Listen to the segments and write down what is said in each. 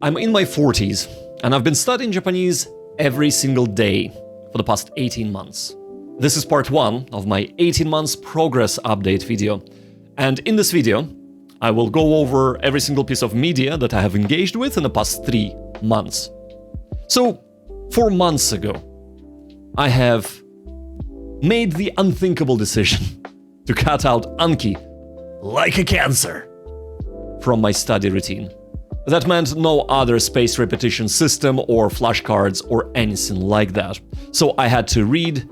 I'm in my 40s, and I've been studying Japanese every single day for the past 18 months. This is part 1 of my 18 months progress update video, and in this video, I will go over every single piece of media that I have engaged with in the past 3 months. So, 4 months ago, I have made the unthinkable decision to cut out Anki, like a cancer, from my study routine. That meant no other spaced repetition system or flashcards or anything like that. So I had to read,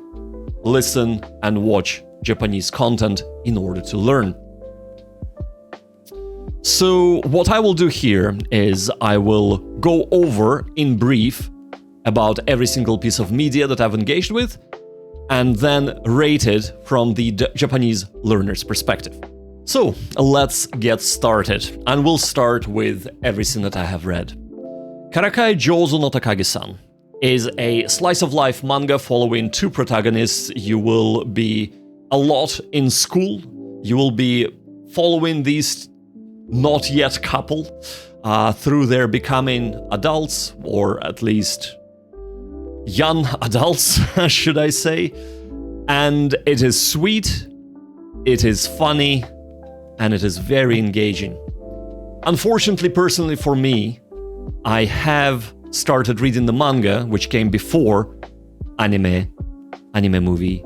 listen, and watch Japanese content in order to learn. So what I will do here is I will go over in brief about every single piece of media that I've engaged with, and then rate it from the Japanese learner's perspective. So, let's get started, and we'll start with everything that I have read. Karakai Jouzu no Takagi-san is a slice-of-life manga following 2 protagonists. You will be a lot in school. You will be following these not yet couple through their becoming adults, or at least young adults, should I say. And it is sweet, it is funny, and it is very engaging. Unfortunately, personally for me, I have started reading the manga, which came before anime movie,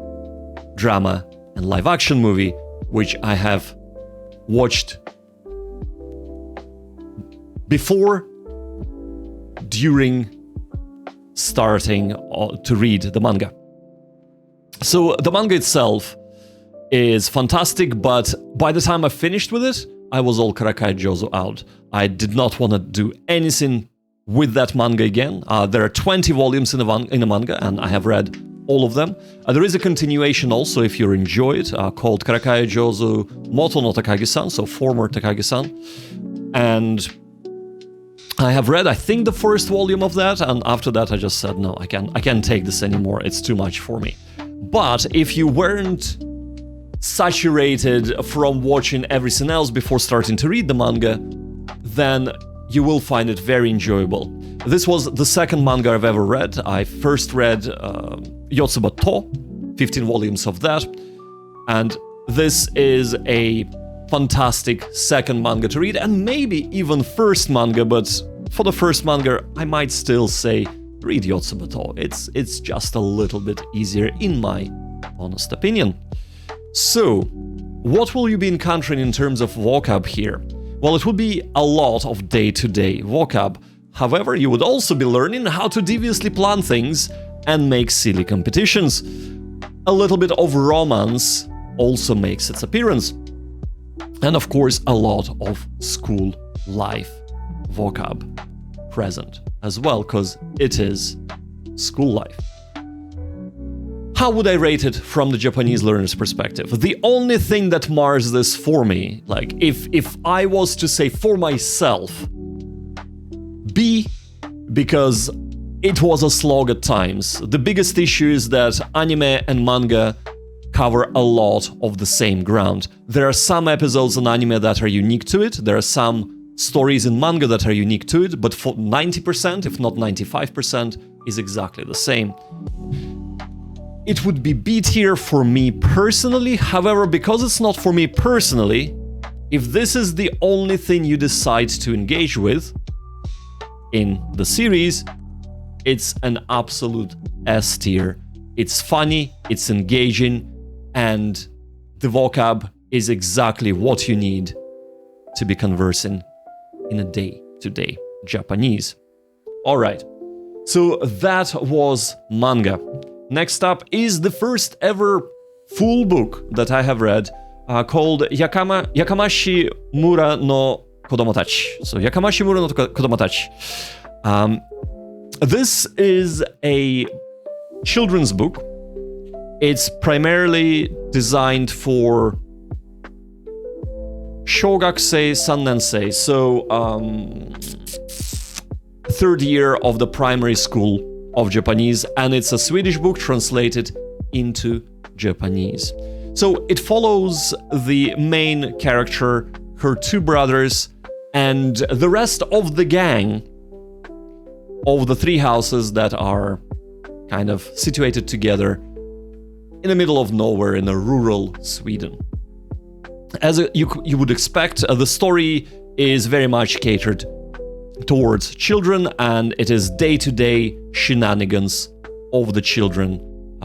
drama, and live-action movie, which I have watched before, during starting to read the manga. So the manga itself is fantastic, but by the time I finished with it, I was all Karakai Jouzu out. I did not want to do anything with that manga again. There are 20 volumes in the manga, and I have read all of them. There is a continuation also, if you enjoy it, called Karakai Jouzu Moto no Takagi-san, so former Takagi-san. And I have read, I think, the first volume of that, and after that I just said, no, I can't take this anymore, it's too much for me. But if you weren't saturated from watching everything else before starting to read the manga, then you will find it very enjoyable. This was the second manga I've ever read. I first read Yotsuba To, 15 volumes of that, and this is a fantastic second manga to read, and maybe even first manga, but for the first manga, I might still say read Yotsuba To. It's just a little bit easier in my honest opinion. So, what will you be encountering in terms of vocab here? Well, it will be a lot of day-to-day vocab. However, you would also be learning how to deviously plan things and make silly competitions. A little bit of romance also makes its appearance. And of course, a lot of school life vocab present as well, because it is school life. How would I rate it from the Japanese learner's perspective? The only thing that mars this for me, like if I was to say for myself, B, because it was a slog at times. The biggest issue is that anime and manga cover a lot of the same ground. There are some episodes in anime that are unique to it, there are some stories in manga that are unique to it, but for 90%, if not 95%, is exactly the same. It would be B tier for me personally. However, because it's not for me personally, if this is the only thing you decide to engage with in the series, it's an absolute S tier. It's funny, it's engaging, and the vocab is exactly what you need to be conversing in a day-to-day Japanese. Alright, so that was manga. Next up is the first ever full book that I have read, called Yakamashi Mura no Kodomotachi. So Yakamashi Mura no Kodomotachi. This is a children's book. It's primarily designed for Shogakusei Sannensei, so third year of the primary school of Japanese, and it's a Swedish book translated into Japanese. So it follows the main character, her 2 brothers, and the rest of the gang of the three houses that are kind of situated together in the middle of nowhere in a rural Sweden. As you would expect, the story is very much catered towards children, and it is day-to-day shenanigans of the children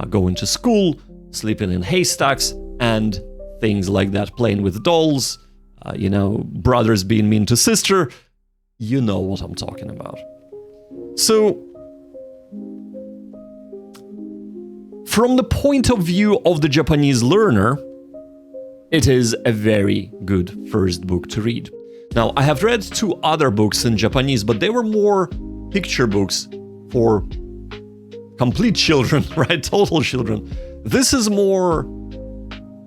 going to school, sleeping in haystacks, and things like that, playing with dolls, brothers being mean to sister. You know what I'm talking about. So, from the point of view of the Japanese learner, it is a very good first book to read. Now, I have read 2 other books in Japanese, but they were more picture books for complete children, right? Total children. This is more...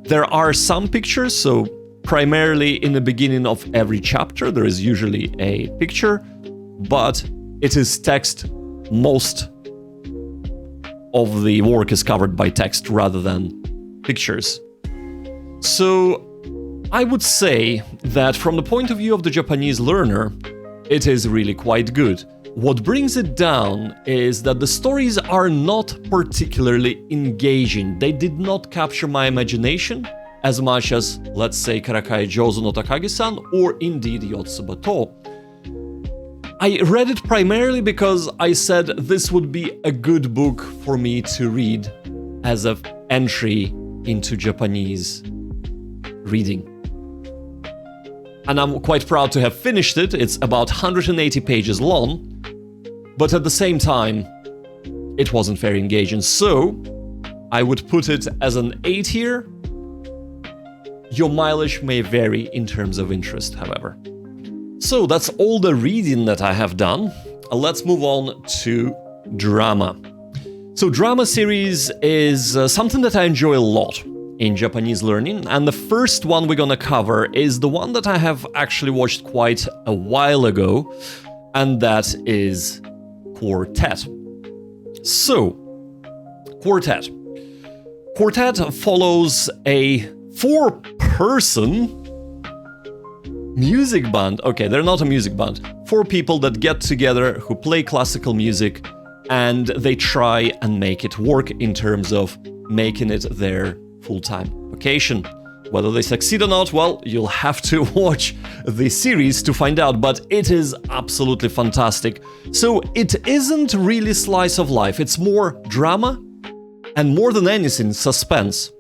There are some pictures, so primarily in the beginning of every chapter, there is usually a picture, but it is text. Most of the work is covered by text rather than pictures. So I would say that from the point of view of the Japanese learner, it is really quite good. What brings it down is that the stories are not particularly engaging. They did not capture my imagination as much as, let's say, Karakai Jouzu no Takagi-san or indeed Yotsuba To. I read it primarily because I said this would be a good book for me to read as an entry into Japanese reading. And I'm quite proud to have finished it. It's about 180 pages long, but at the same time, it wasn't very engaging. So I would put it as an 8 here. Your mileage may vary in terms of interest, however. So that's all the reading that I have done. Let's move on to drama. So drama series is something that I enjoy a lot in Japanese learning, and the first one we're gonna cover is the one that I have actually watched quite a while ago, and that is Quartet. So, Quartet. Quartet follows a 4-person music band. Okay, they're not a music band. 4 people that get together who play classical music, and they try and make it work in terms of making it their full-time vocation. Whether they succeed or not, well, you'll have to watch the series to find out, but it is absolutely fantastic. So it isn't really slice of life, it's more drama and more than anything, suspense.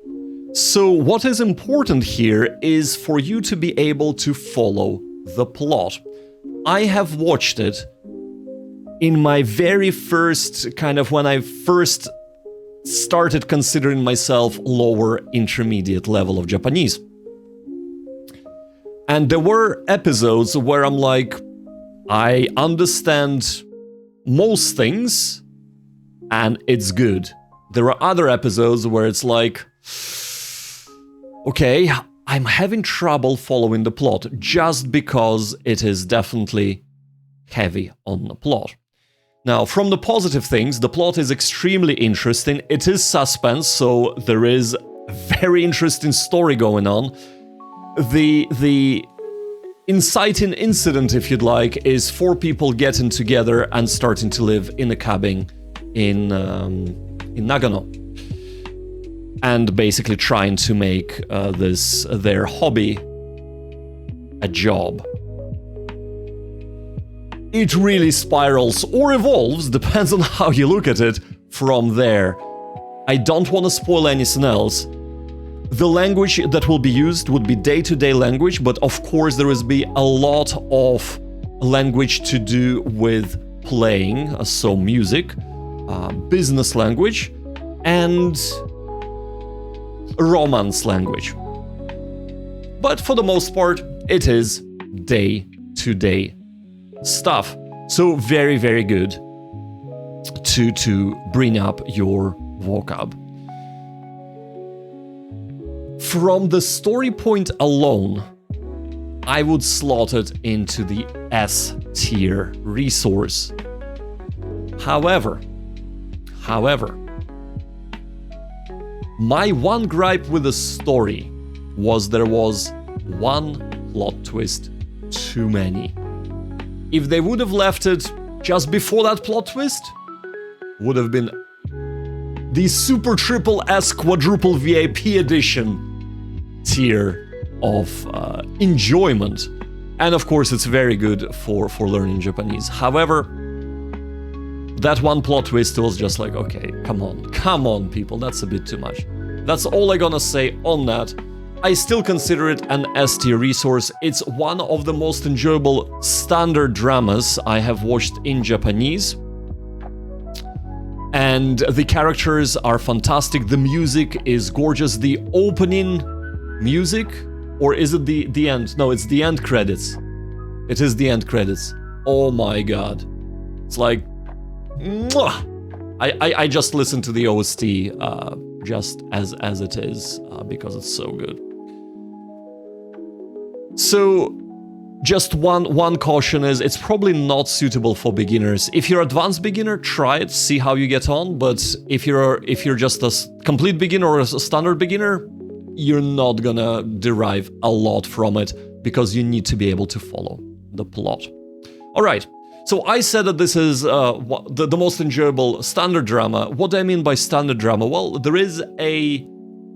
So what is important here is for you to be able to follow the plot. I have watched it in my very first, when I first started considering myself lower intermediate level of Japanese. And there were episodes where I'm like, I understand most things and it's good. There are other episodes where it's like, okay, I'm having trouble following the plot just because it is definitely heavy on the plot. Now, from the positive things, the plot is extremely interesting. It is suspense, so there is a very interesting story going on. The inciting incident, if you'd like, is 4 people getting together and starting to live in a cabin in Nagano, and basically trying to make this their hobby a job. It really spirals or evolves, depends on how you look at it, from there. I don't want to spoil anything else. The language that will be used would be day-to-day language, but of course there will be a lot of language to do with playing, so music, business language, and romance language. But for the most part, it is day-to-day stuff. So very, very good to bring up your vocab. From the story point alone, I would slot it into the S tier resource. However, my one gripe with the story was there was one plot twist too many. If they would have left it just before that plot twist would have been the super triple S quadruple VIP edition tier of enjoyment. And of course, it's very good for learning Japanese. However, that one plot twist was just like, okay, come on, people, that's a bit too much. That's all I'm gonna say on that. I still consider it an S tier resource. It's one of the most enjoyable standard dramas I have watched in Japanese. And the characters are fantastic. The music is gorgeous. The opening music, or is it the end? No, it's the end credits. It is the end credits. Oh my god. It's like, mwah! I just listened to the OST just as it is because it's so good. So, just one caution is it's probably not suitable for beginners. If you're advanced beginner, try it, see how you get on. But if you're just a complete beginner or a standard beginner, you're not gonna derive a lot from it because you need to be able to follow the plot. All right. So I said that this is the most enjoyable standard drama. What do I mean by standard drama? Well, there is a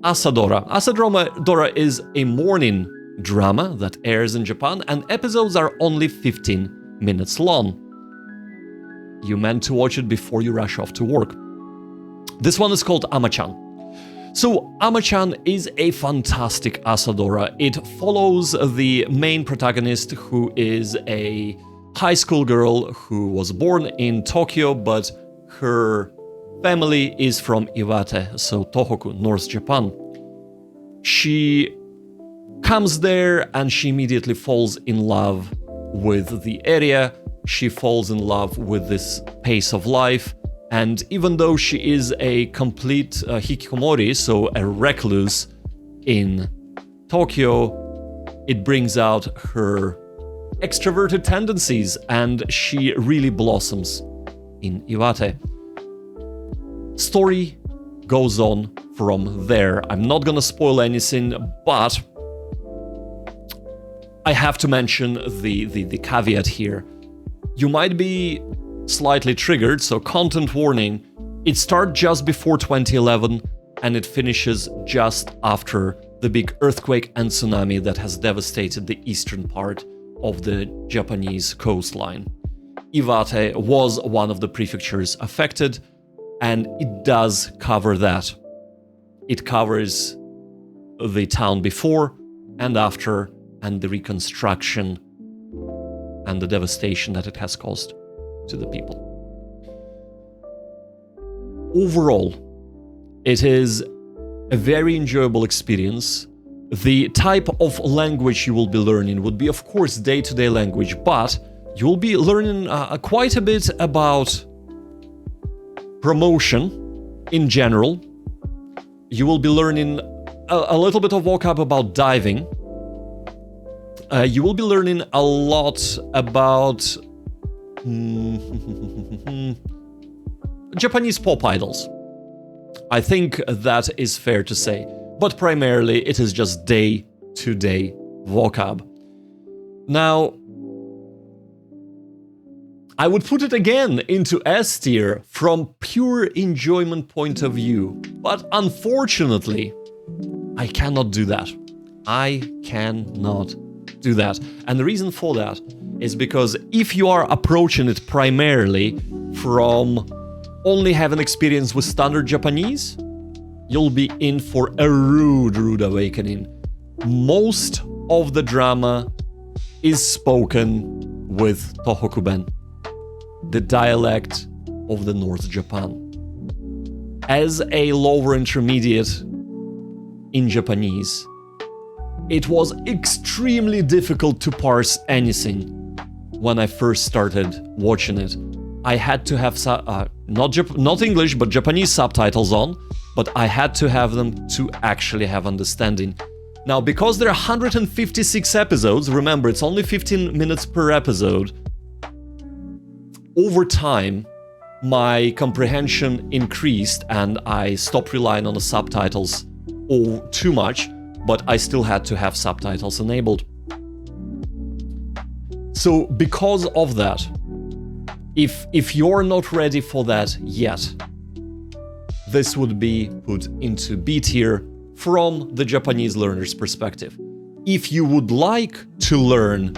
Asadora. Asadora is a morning drama that airs in Japan, and episodes are only 15 minutes long. You meant to watch it before you rush off to work. This one is called Ama-chan. So Ama-chan is a fantastic Asadora. It follows the main protagonist, who is a high school girl who was born in Tokyo, but her family is from Iwate, so Tohoku, North Japan. She comes there and she immediately falls in love with the area. She falls in love with this pace of life. And even though she is a complete hikikomori, so a recluse in Tokyo, it brings out her extroverted tendencies and she really blossoms in Iwate. Story goes on from there. I'm not gonna spoil anything, but I have to mention the caveat here. You might be slightly triggered, so content warning. It starts just before 2011 and it finishes just after the big earthquake and tsunami that has devastated the eastern part of the Japanese coastline. Iwate was one of the prefectures affected, and it does cover that. It covers the town before and after, and the reconstruction and the devastation that it has caused to the people. Overall, it is a very enjoyable experience. The type of language you will be learning would be, of course, day-to-day language, but you will be learning quite a bit about promotion in general. You will be learning a little bit of vocab about diving. You will be learning a lot about Japanese pop idols. I think that is fair to say, but primarily it is just day-to-day vocab. Now, I would put it again into S tier from pure enjoyment point of view, but unfortunately, I cannot do that. I cannot do that. And the reason for that is because if you are approaching it primarily from only having experience with standard Japanese, you'll be in for a rude awakening. Most of the drama is spoken with Tohokuben, the dialect of the North Japan. As a lower intermediate in Japanese, it was extremely difficult to parse anything when I first started watching it. I had to have not English but Japanese subtitles on, but I had to have them to actually have understanding. Now, because there are 156 episodes, remember it's only 15 minutes per episode, over time my comprehension increased and I stopped relying on the subtitles too much, but I still had to have subtitles enabled. So because of that, If you're not ready for that yet, this would be put into B tier from the Japanese learner's perspective. If you would like to learn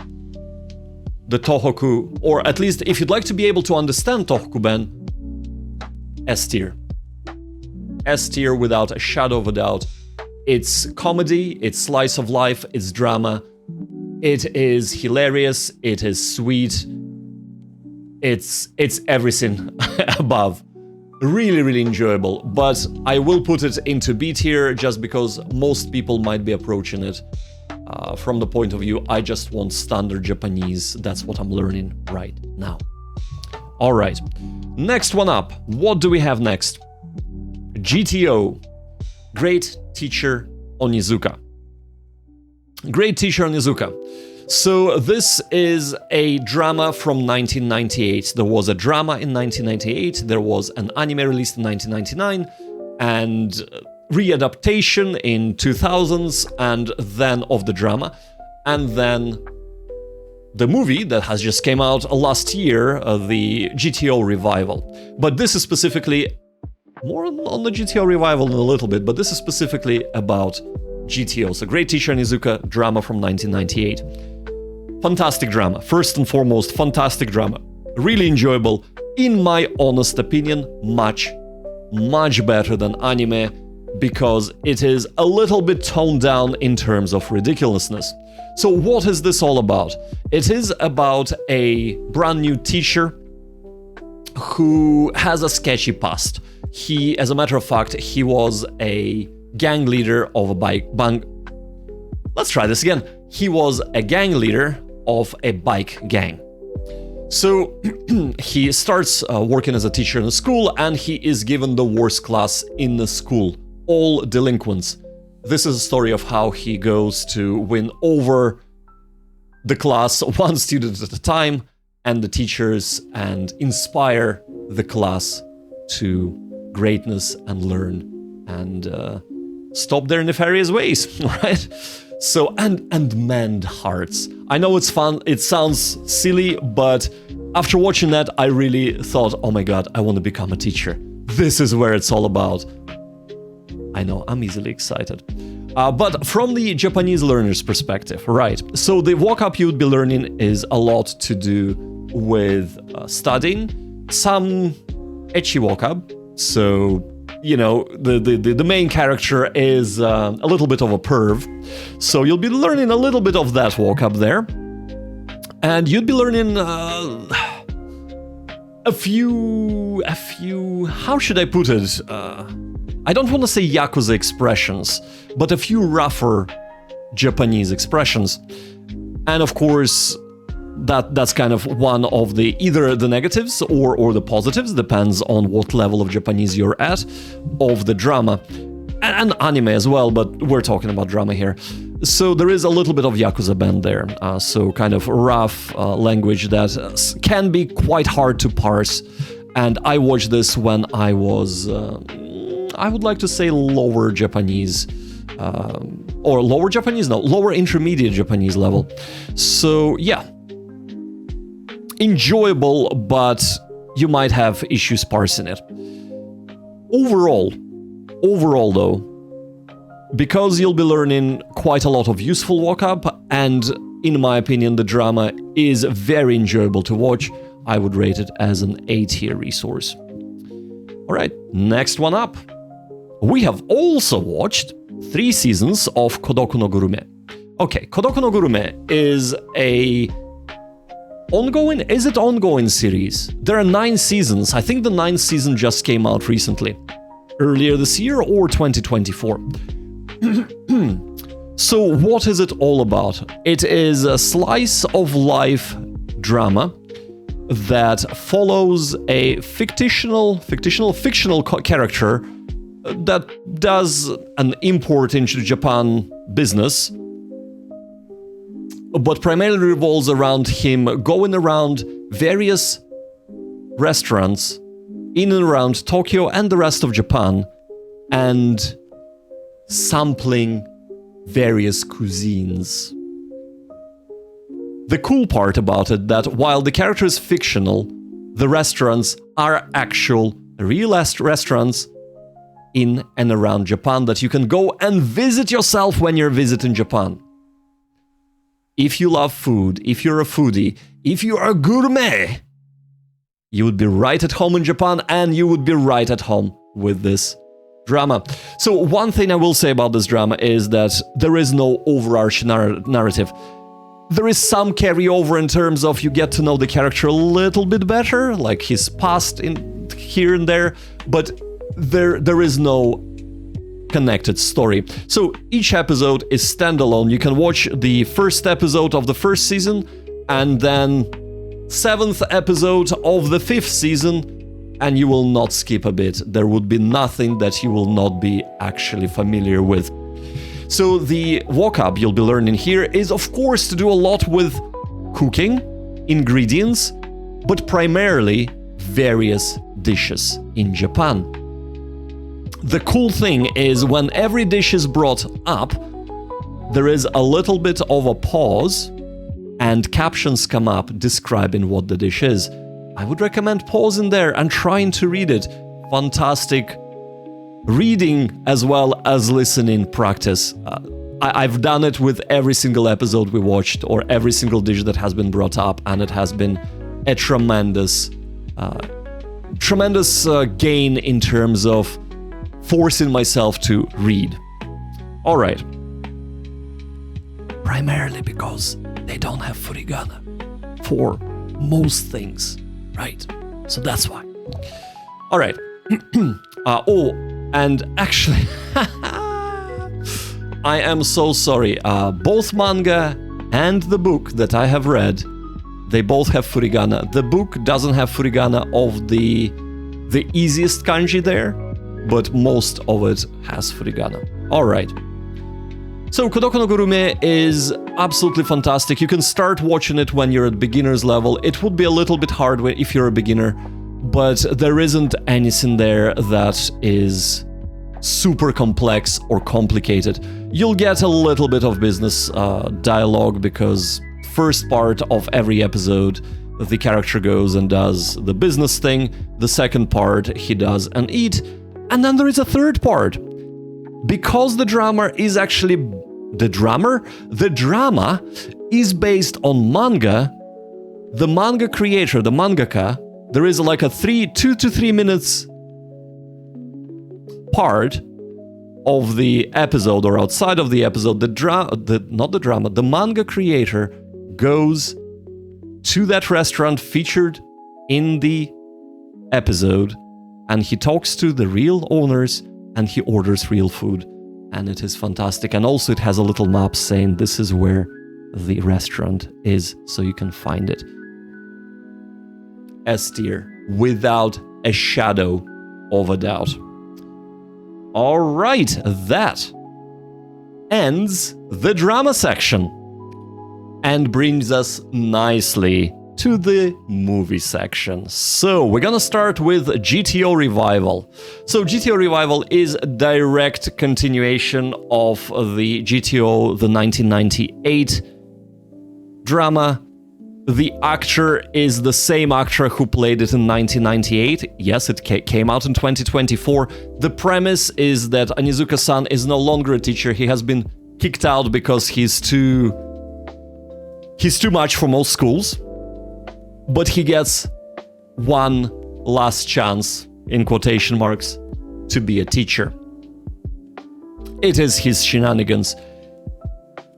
the Tohoku, or at least if you'd like to be able to understand Tohoku-ben, S tier. S tier without a shadow of a doubt. It's comedy, it's slice of life, it's drama, it is hilarious, it is sweet, it's everything above. Really, really enjoyable, but I will put it into B tier just because most people might be approaching it from the point of view, I just want standard Japanese, that's what I'm learning right now. Alright, next one up, what do we have next? GTO, Great Teacher Onizuka. Great Teacher Onizuka. So this is a drama from 1998. There was a drama in 1998, there was an anime released in 1999, and readaptation in 2000s, and then of the drama, and then the movie that has just came out last year, the GTO revival. But this is specifically more on the GTO revival in a little bit, but this is specifically about GTO. So Great Teacher Onizuka drama from 1998. Fantastic drama. First and foremost, fantastic drama. Really enjoyable. In my honest opinion, much better than anime, because it is a little bit toned down in terms of ridiculousness. So what is this all about? It is about a brand new teacher who has a sketchy past. He, as a matter of fact, he was a gang leader of a bike. Let's try this again. He was a gang leader of a bike gang. So he starts working as a teacher in a school, and he is given the worst class in the school, all delinquents. This is a story of how he goes to win over the class, one student at a time, and the teachers, and inspire the class to greatness and learn and stop their nefarious ways, right? So, and mend hearts. I know it's fun, it sounds silly, but after watching that, I really thought, oh my god, I want to become a teacher. This is where it's all about. I know, I'm easily excited. But from the Japanese learner's perspective, right, so the vocab you would be learning is a lot to do with studying, some ecchi vocab. So, you know, the main character is a little bit of a perv. So you'll be learning a little bit of that vocab there. And you'd be learning a few, how should I put it? I don't want to say Yakuza expressions, but a few rougher Japanese expressions. And of course, that's kind of one of the either the negatives or the positives, depends on what level of Japanese you're at, of the drama. And anime as well, but we're talking about drama here. So there is a little bit of Yakuza bend there, so kind of rough language that can be quite hard to parse. And I watched this when I was, I would like to say lower Japanese, or lower Japanese, no, lower intermediate Japanese level. So yeah, enjoyable, but you might have issues parsing it. Overall though, because you'll be learning quite a lot of useful vocab, and in my opinion the drama is very enjoyable to watch, I would rate it as an A tier resource. Alright, next one up. We have also watched 3 seasons of Kodoku no Gurume. Okay, Kodoku no Gurume is a ongoing series? There are 9 seasons. I think the 9th season just came out recently. Earlier this year or 2024. So what is it all about? It is a slice of life drama that follows a fictional character that does an import into Japan business, but primarily revolves around him going around various restaurants in and around Tokyo and the rest of Japan and sampling various cuisines. The cool part about it that while the character is fictional, the restaurants are actual real restaurants in and around Japan that you can go and visit yourself when you're visiting Japan. If you love food, if you're a foodie, if you are a gourmet, you would be right at home in Japan, and you would be right at home with this drama. So one thing I will say about this drama is that there is no overarching narrative. There is some carryover in terms of you get to know the character a little bit better, like his past in here and there, but there is no connected story. So each episode is standalone. You can watch the first episode of the first season and then 7th episode of the 5th season, and you will not skip a bit. There would be nothing that you will not be actually familiar with. So the vocab you'll be learning here is, of course, to do a lot with cooking, ingredients, but primarily various dishes in Japan. The cool thing is when every dish is brought up, there is a little bit of a pause and captions come up describing what the dish is. I would recommend pausing there and trying to read it. Fantastic reading as well as listening practice. I've done it with every single episode we watched or every single dish that has been brought up, and it has been a tremendous gain in terms of forcing myself to read. All right. Primarily because they don't have furigana for most things, right? So that's why. All right. And actually, I am so sorry. Both manga and the book that I have read, they both have furigana. The book doesn't have furigana of the easiest kanji there, but most of it has furigana. All right. So Kodoko no Gurume is absolutely fantastic. You can start watching it when you're at beginner's level. It would be a little bit hard if you're a beginner, but there isn't anything there that is super complex or complicated. You'll get a little bit of business dialogue because first part of every episode, the character goes and does the business thing. The second part, he does and eat. And then there is a third part. Because the drama is actually the drama is based on manga. The manga creator, the mangaka, there is like a 2 to 3 minutes part of the episode or outside of the episode. The manga creator goes to that restaurant featured in the episode, and he talks to the real owners and he orders real food, and it is fantastic. And also it has a little map saying this is where the restaurant is, so you can find it. S tier, without a shadow of a doubt. All right, that ends the drama section and brings us nicely to the movie section. So we're gonna start with GTO Revival. So GTO Revival is a direct continuation of the GTO, the 1998 drama. The actor is the same actor who played it in 1998. Yes, it came out in 2024. The premise is that Onizuka-san is no longer a teacher. He has been kicked out because he's too much for most schools. But he gets one last chance, in quotation marks, to be a teacher. It is his shenanigans.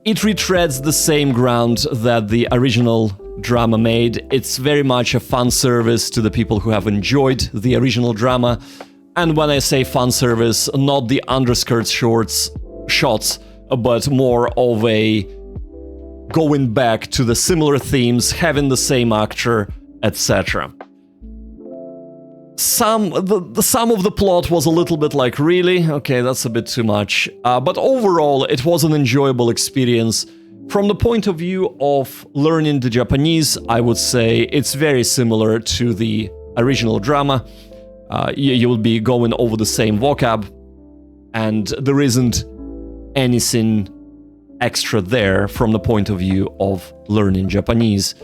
It retreads the same ground that the original drama made. It's very much a fan service to the people who have enjoyed the original drama. And when I say fan service, not the underskirt shots, but more of a going back to the similar themes, having the same actor, etc. Some of the plot was a little bit like, really? Okay, that's a bit too much. But overall, it was an enjoyable experience. From the point of view of learning the Japanese, I would say it's very similar to the original drama. You will be going over the same vocab, and there isn't anything extra there from the point of view of learning Japanese.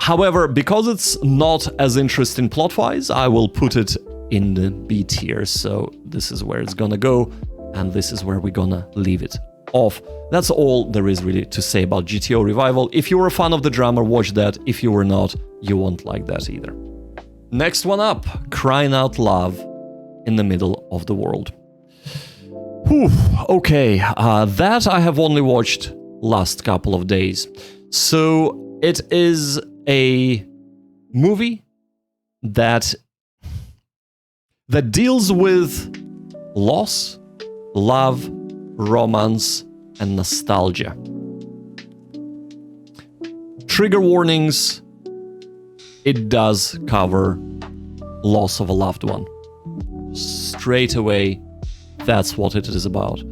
However, because it's not as interesting plot-wise, I will put it in the B tier. So this is where it's gonna go, and this is where we're gonna leave it off. That's all there is really to say about GTO Revival. If you were a fan of the drama, watch that. If you were not, you won't like that either. Next one up, Crying Out Love in the Middle of the World. Whew, okay, that I have only watched last couple of days. So it is a movie that deals with loss, love, romance, and nostalgia. Trigger warnings, it does cover loss of a loved one. Straight away, that's what it is about.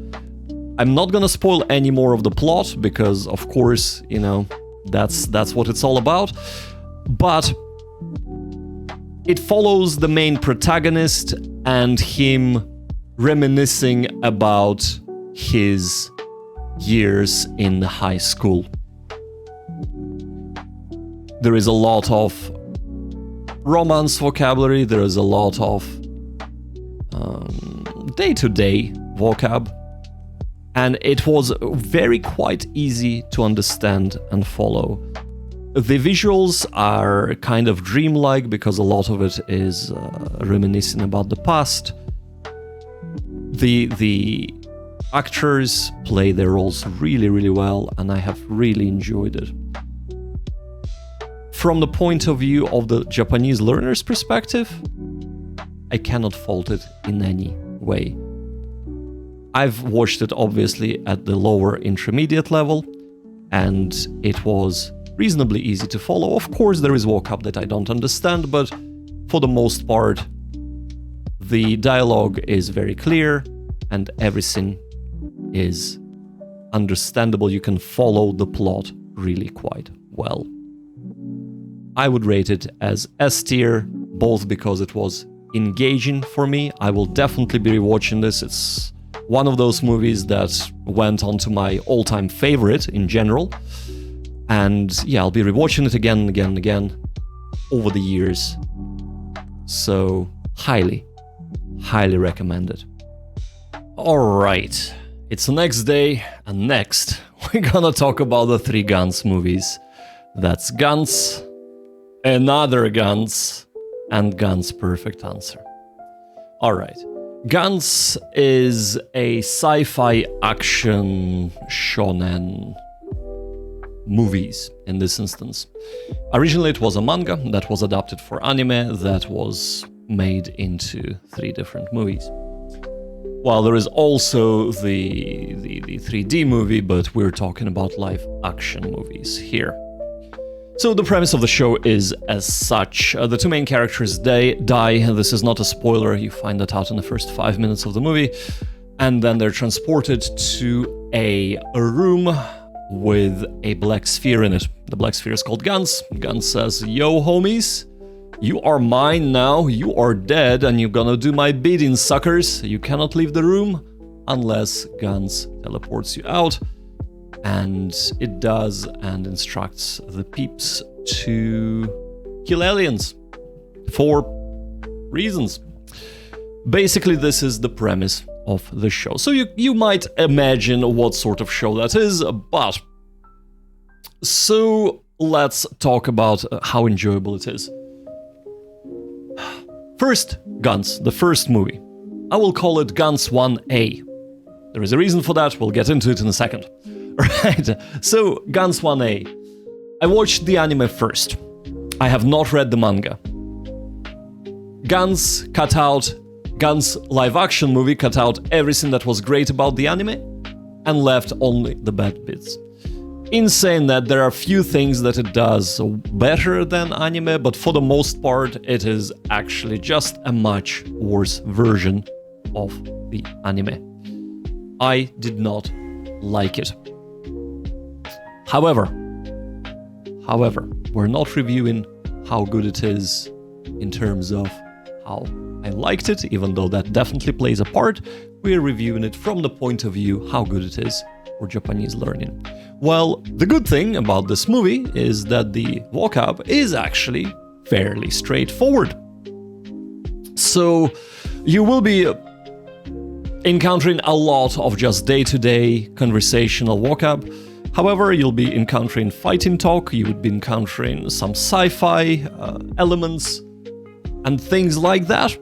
I'm not gonna spoil any more of the plot because, of course, you know, that's what it's all about. But it follows the main protagonist and him reminiscing about his years in high school. There is a lot of romance vocabulary, there is a lot of day-to-day vocab, and it was very quite easy to understand and follow. The visuals are kind of dreamlike because a lot of it is reminiscing about the past. The actors play their roles really, really well, and I have really enjoyed it. From the point of view of the Japanese learner's perspective, I cannot fault it in any way. I've watched it obviously at the lower intermediate level, and it was reasonably easy to follow. Of course, there is vocab that I don't understand, but for the most part, the dialogue is very clear and everything is understandable. You can follow the plot really quite well. I would rate it as S tier, both because it was engaging for me. I will definitely be rewatching this. It's one of those movies that went on to my all-time favorite in general. And yeah, I'll be rewatching it again and again and again over the years. So highly, highly recommend it. Alright, it's the next day, and next we're gonna talk about the 3 Guns movies. That's Guns, Another Guns, and Guns Perfect Answer. Alright, Guns is a sci-fi action shonen movies in this instance. Originally it was a manga that was adapted for anime that was made into 3 different movies. Well, there is also the 3D movie, but we're talking about live action movies here. So the premise of the show is as such. The 2 main characters die. This is not a spoiler, you find that out in the first 5 minutes of the movie. And then they're transported to a room with a black sphere in it. The black sphere is called Guns. Guns says, "Yo, homies, you are mine now, you are dead, and you're gonna do my bidding, suckers. You cannot leave the room unless Guns teleports you out." And it does, and instructs the peeps to kill aliens for reasons. Basically, this is the premise of the show. So you might imagine what sort of show that is, but so let's talk about how enjoyable it is. First, Guns, the first movie. I will call it Guns 1A. There is a reason for that, we'll get into it in a second. Right, so Guns 1A. I watched the anime first. I have not read the manga. Guns cut out, Guns live action movie cut out everything that was great about the anime and left only the bad bits. In saying that, there are a few things that it does better than anime, but for the most part, it is actually just a much worse version of the anime. I did not like it. However, we're not reviewing how good it is in terms of how I liked it, even though that definitely plays a part. We're reviewing it from the point of view how good it is for Japanese learning? Well, the good thing about this movie is that the vocab is actually fairly straightforward. So you will be encountering a lot of just day-to-day conversational vocab. However, you'll be encountering fighting talk, you would be encountering some sci-fi elements and things like that.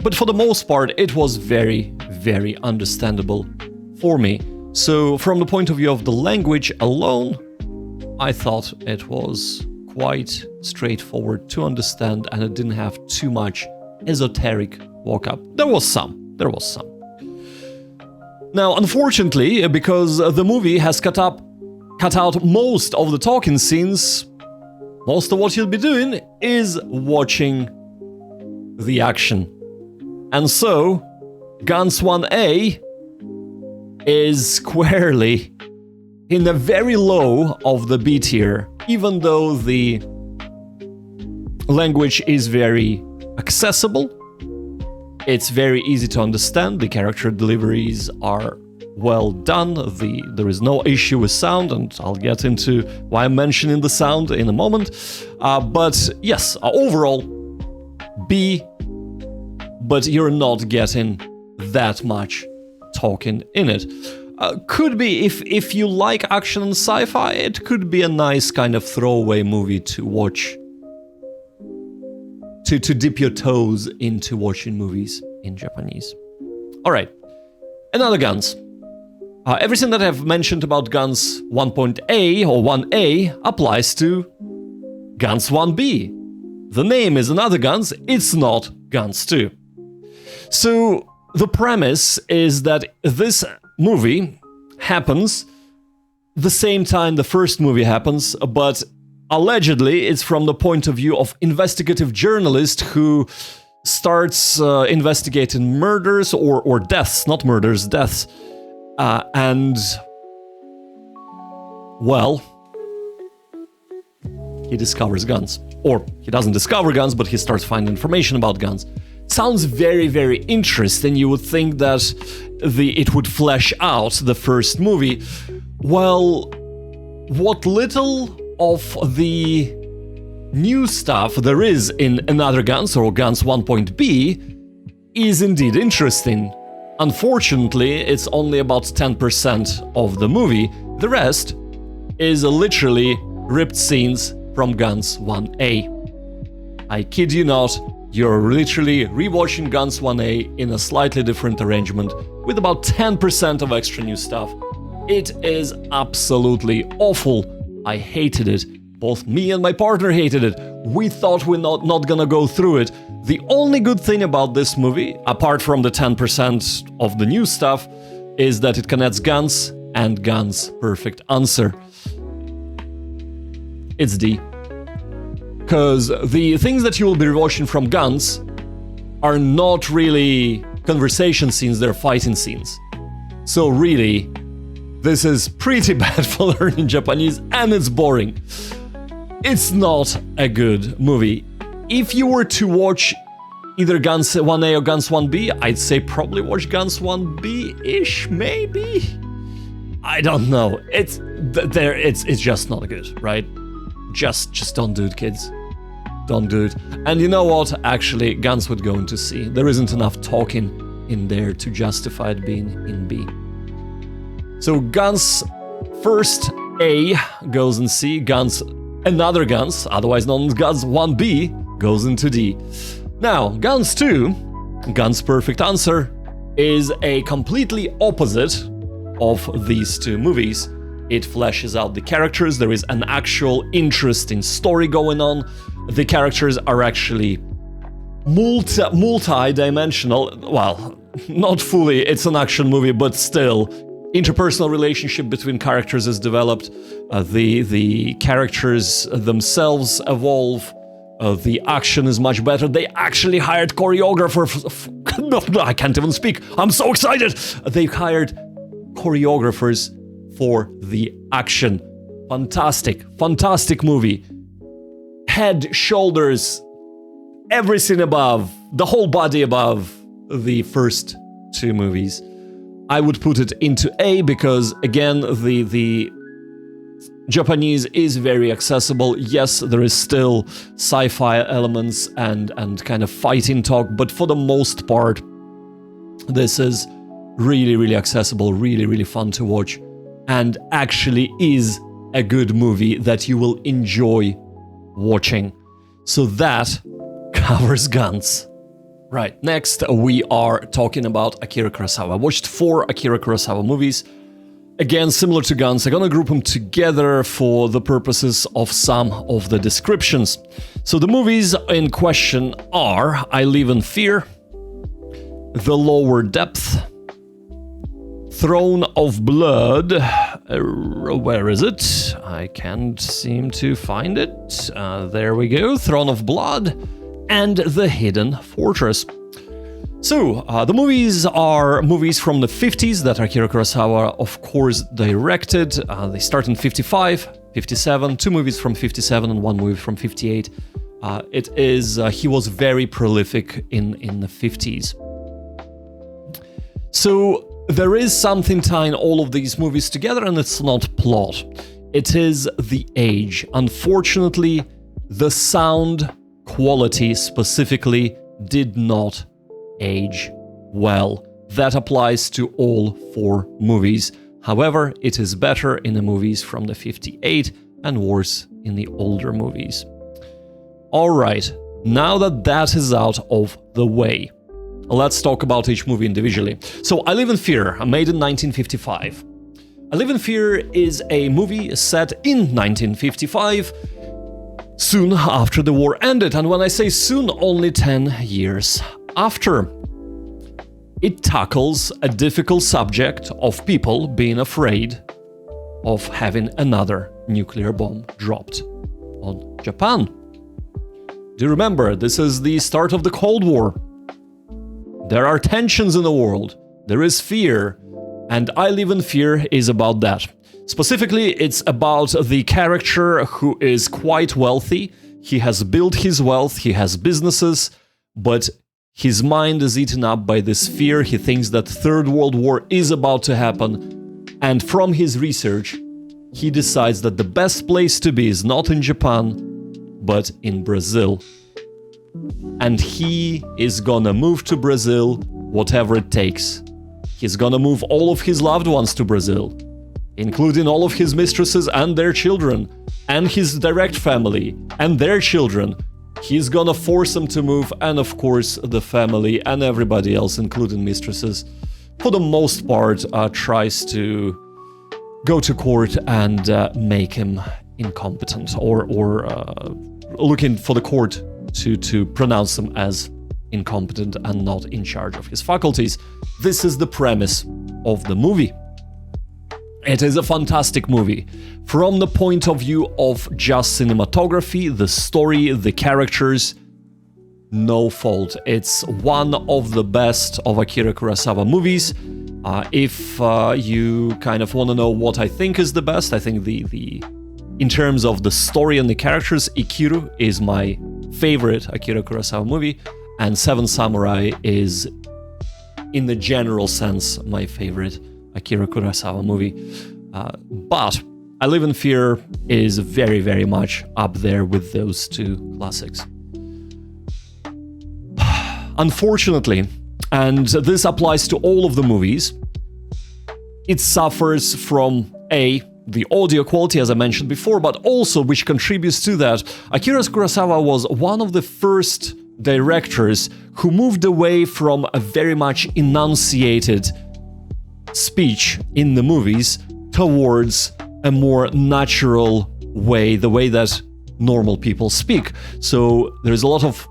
But for the most part, it was very, very understandable for me. So from the point of view of the language alone, I thought it was quite straightforward to understand and it didn't have too much esoteric vocab. There was some. Now, unfortunately, because the movie has cut out most of the talking scenes, most of what you'll be doing is watching the action. And so, Guns 1A is squarely in the very low of the B tier, even though the language is very accessible, it's very easy to understand, the character deliveries are well done, there is no issue with sound, and I'll get into why I'm mentioning the sound in a moment. But yes, overall, B, but you're not getting that much talking in it. Could be, if you like action and sci-fi, it could be a nice kind of throwaway movie to watch, to dip your toes into watching movies in Japanese. Alright, another Guns. Everything that I've mentioned about Guns 1.A or 1A applies to Guns 1B. The name is another Guns, it's not Guns 2. So the premise is that this movie happens the same time the first movie happens, but allegedly it's from the point of view of investigative journalist who starts investigating murders or deaths, not murders, deaths. And, well, he discovers guns. Or he doesn't discover guns, but he starts finding information about guns. Sounds very, very interesting. You would think that it would flesh out the first movie. Well, what little of the new stuff there is in Another Guns or Guns 1.B is indeed interesting. Unfortunately, it's only about 10% of the movie. The rest is literally ripped scenes from Guns 1A. I kid you not, you're literally rewatching Guns 1A in a slightly different arrangement with about 10% of extra new stuff. It is absolutely awful. I hated it. Both me and my partner hated it. We thought we're not gonna go through it. The only good thing about this movie, apart from the 10% of the new stuff, is that it connects Guns and Guns' perfect answer. It's D. Because the things that you will be rewatching from Guns are not really conversation scenes, they're fighting scenes. So really, this is pretty bad for learning Japanese, and it's boring. It's not a good movie. If you were to watch either Guns 1A or Guns 1B, I'd say probably watch Guns 1B-ish, maybe? I don't know. It's just not good, right? Just don't do it, kids. Don't do it. And you know what? Actually, Guns would go into C. There isn't enough talking in there to justify it being in B. So Guns first A goes in C, Guns Another Guns, otherwise known as Guns 1B, goes into D. Now, Guns 2, Guns' perfect answer, is a completely opposite of these two movies. It fleshes out the characters, there is an actual interesting story going on. The characters are actually multi-dimensional. Well, not fully, it's an action movie, but still. Interpersonal relationship between characters is developed. The characters themselves evolve. The action is much better. They actually hired choreographer. I can't even speak. I'm so excited. They hired choreographers for the action. Fantastic movie. Head, shoulders, everything above, the whole body above the first two movies. I would put it into A because, again, the Japanese is very accessible. Yes, there is still sci-fi elements and kind of fighting talk, but for the most part, this is really, really accessible, really, really fun to watch, and actually is a good movie that you will enjoy watching. So that covers Guns. Right, next we are talking about Akira Kurosawa. I watched 4 Akira Kurosawa movies. Again, similar to Guns, I'm gonna group them together for the purposes of some of the descriptions. So the movies in question are I Live in Fear, The Lower Depth, Throne of Blood, where is it? I can't seem to find it. There we go, Throne of Blood, and The Hidden Fortress. So, the movies are movies from the 50s that Akira Kurosawa, of course, directed. They start in 55, 57, 2 movies from 57 and 1 movie from 58. He was very prolific in the 50s. So, there is something tying all of these movies together, and it's not plot. It is the age. Unfortunately, the sound quality specifically did not age well. That applies to all 4 movies. However, it is better in the movies from the 58 and worse in the older movies. Alright, now that that is out of the way, let's talk about each movie individually. So, I Live in Fear, made in 1955. I Live in Fear is a movie set in 1955, soon after the war ended, and when I say soon, only 10 years after. It tackles a difficult subject of people being afraid of having another nuclear bomb dropped on Japan. Do you remember, this is the start of the Cold War. There are tensions in the world, there is fear, and I Live in Fear is about that. Specifically, it's about the character who is quite wealthy. He has built his wealth, he has businesses, but his mind is eaten up by this fear. He thinks that Third World War is about to happen, and from his research, he decides that the best place to be is not in Japan, but in Brazil. And he is gonna move to Brazil, whatever it takes. He's gonna move all of his loved ones to Brazil, including all of his mistresses and their children, and his direct family and their children. He's gonna force them to move, and of course the family and everybody else, including mistresses, for the most part tries to go to court and make him incompetent, or looking for the court to pronounce him as incompetent and not in charge of his faculties. This is the premise of the movie. It is a fantastic movie. From the point of view of just cinematography, the story, the characters, no fault. It's one of the best of Akira Kurosawa movies. If you kind of want to know what I think is the best, I think in terms of the story and the characters, Ikiru is my favorite Akira Kurosawa movie, and Seven Samurai is, in the general sense, my favorite Akira Kurosawa movie. But I Live in Fear is very, very much up there with those 2 classics. Unfortunately, and this applies to all of the movies, it suffers from the audio quality, as I mentioned before, but also, which contributes to that, Akira Kurosawa was one of the first directors who moved away from a very much enunciated speech in the movies towards a more natural way, the way that normal people speak. So there's a lot of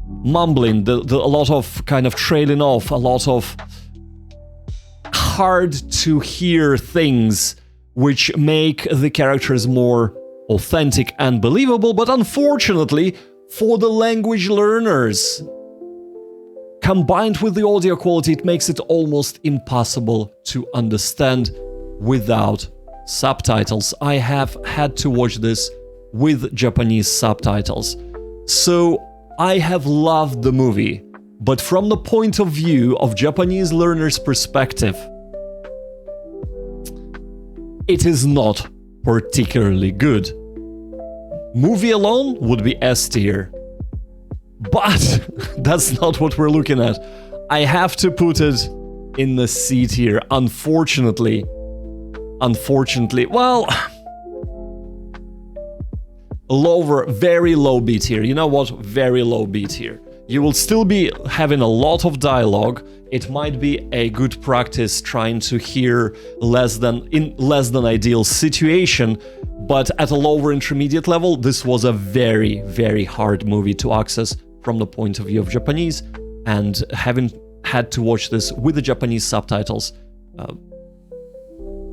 mumbling, a lot of kind of trailing off, a lot of hard to hear things which make the characters more authentic and believable, but unfortunately, for the language learners, combined with the audio quality, it makes it almost impossible to understand without subtitles. I have had to watch this with Japanese subtitles. So I have loved the movie, but from the point of view of Japanese learners' perspective, it is not particularly good. Movie alone would be S tier. But that's not what we're looking at. I have to put it in the C tier, unfortunately. Well, lower, very low B tier. You know what? Very low B tier. You will still be having a lot of dialogue. It might be a good practice trying to hear in less than ideal situation, but at a lower intermediate level, this was a very, very hard movie to access from the point of view of Japanese, and having had to watch this with the Japanese subtitles,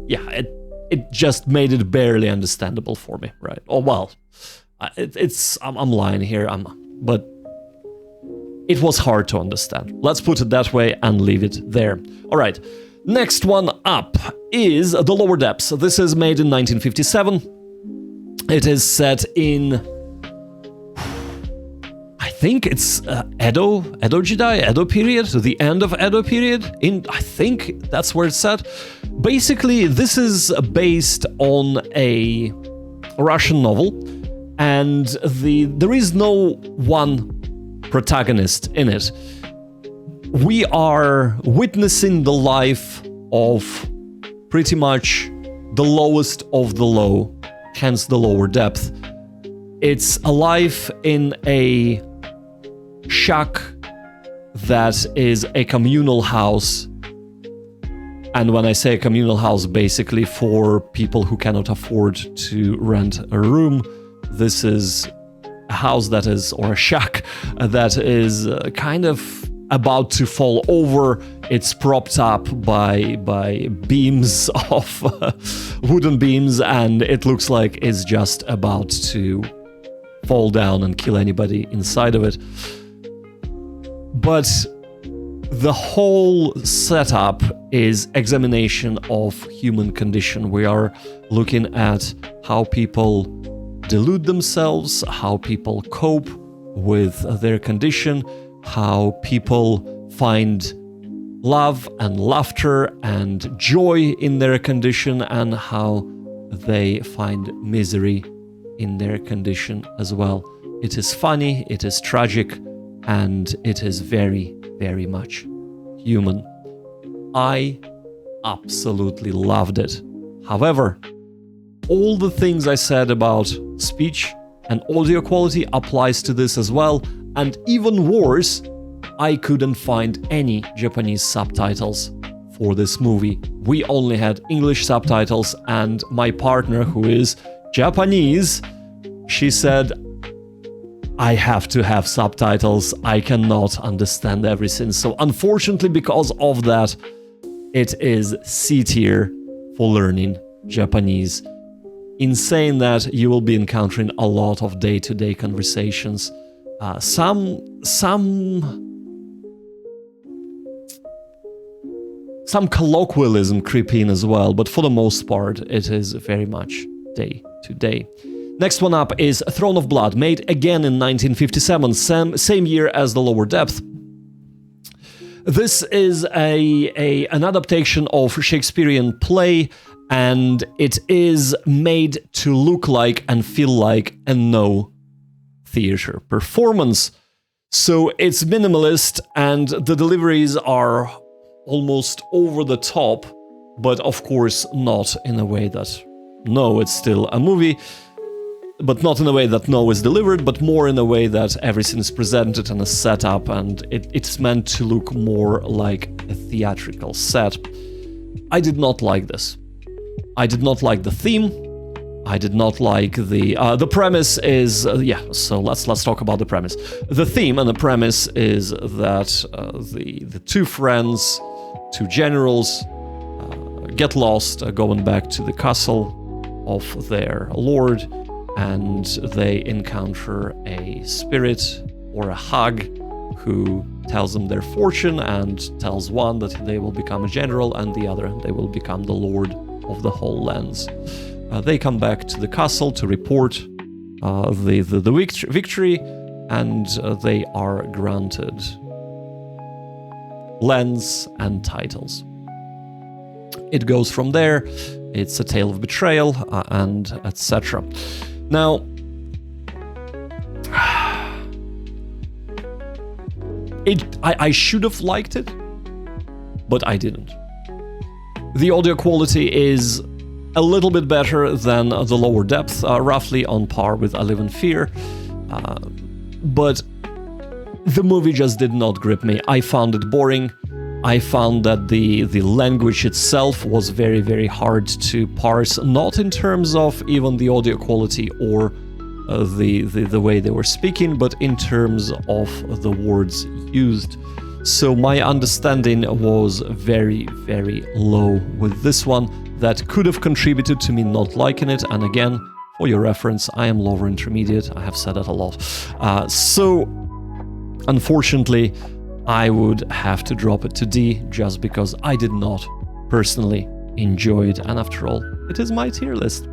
it just made it barely understandable for me, right? Oh well, I'm lying here, but it was hard to understand. Let's put it that way and leave it there. All right, next one up is The Lower Depths. This is made in 1957. It is set in, I think it's Edo Jidai, Edo period, the end of Edo period. I think that's where it's set. Basically, this is based on a Russian novel, and there is no one protagonist in it. We are witnessing the life of pretty much the lowest of the low, hence the lower depth. It's a life in a shack that is a communal house. And when I say a communal house, basically for people who cannot afford to rent a room, this is a house that is, or a shack that is kind of about to fall over. It's propped up by beams of wooden beams, and it looks like it's just about to fall down and kill anybody inside of it. But the whole setup is examination of human condition. We are looking at how people delude themselves, how people cope with their condition, how people find love and laughter and joy in their condition, and how they find misery in their condition as well. It is funny, it is tragic, and it is very, very much human. I absolutely loved it. However, all the things I said about speech and audio quality applies to this as well, and even worse, I couldn't find any Japanese subtitles for this movie. We only had English subtitles, and my partner, who is Japanese, she said, I have to have subtitles, I cannot understand everything. So unfortunately, because of that, it is C tier for learning Japanese. In saying that, you will be encountering a lot of day-to-day conversations. Some colloquialism creep in as well, but for the most part, it is very much day-to-day. Next one up is Throne of Blood, made again in 1957, same year as The Lower Depth. This is an adaptation of Shakespearean play, and it is made to look like and feel like a no theater performance. So it's minimalist, and the deliveries are almost over the top, but of course not in a way that no, it's still a movie, but not in a way that no is delivered, but more in a way that everything is presented and is set up, and it's meant to look more like a theatrical set. I did not like this. I did not like the theme. I did not like the premise is, so let's talk about the premise. The theme and the premise is that the two friends, two generals, get lost going back to the castle of their lord, and they encounter a spirit or a hag who tells them their fortune and tells one that they will become a general and the other they will become the lord of the whole lands. They come back to the castle to report the victory, and they are granted lands and titles. It goes from there. It's a tale of betrayal and etc. Now, I should have liked it, but I didn't. The audio quality is a little bit better than the lower depth, roughly on par with I Live in Fear, but the movie just did not grip me. I found it boring. I found that the language itself was very, very hard to parse, not in terms of even the audio quality or the way they were speaking, but in terms of the words used. So my understanding was very, very low with this one. That could have contributed to me not liking it. And again, for your reference, I am lower intermediate. I have said that a lot. So unfortunately, I would have to drop it to D just because I did not personally enjoy it. And after all, it is my tier list.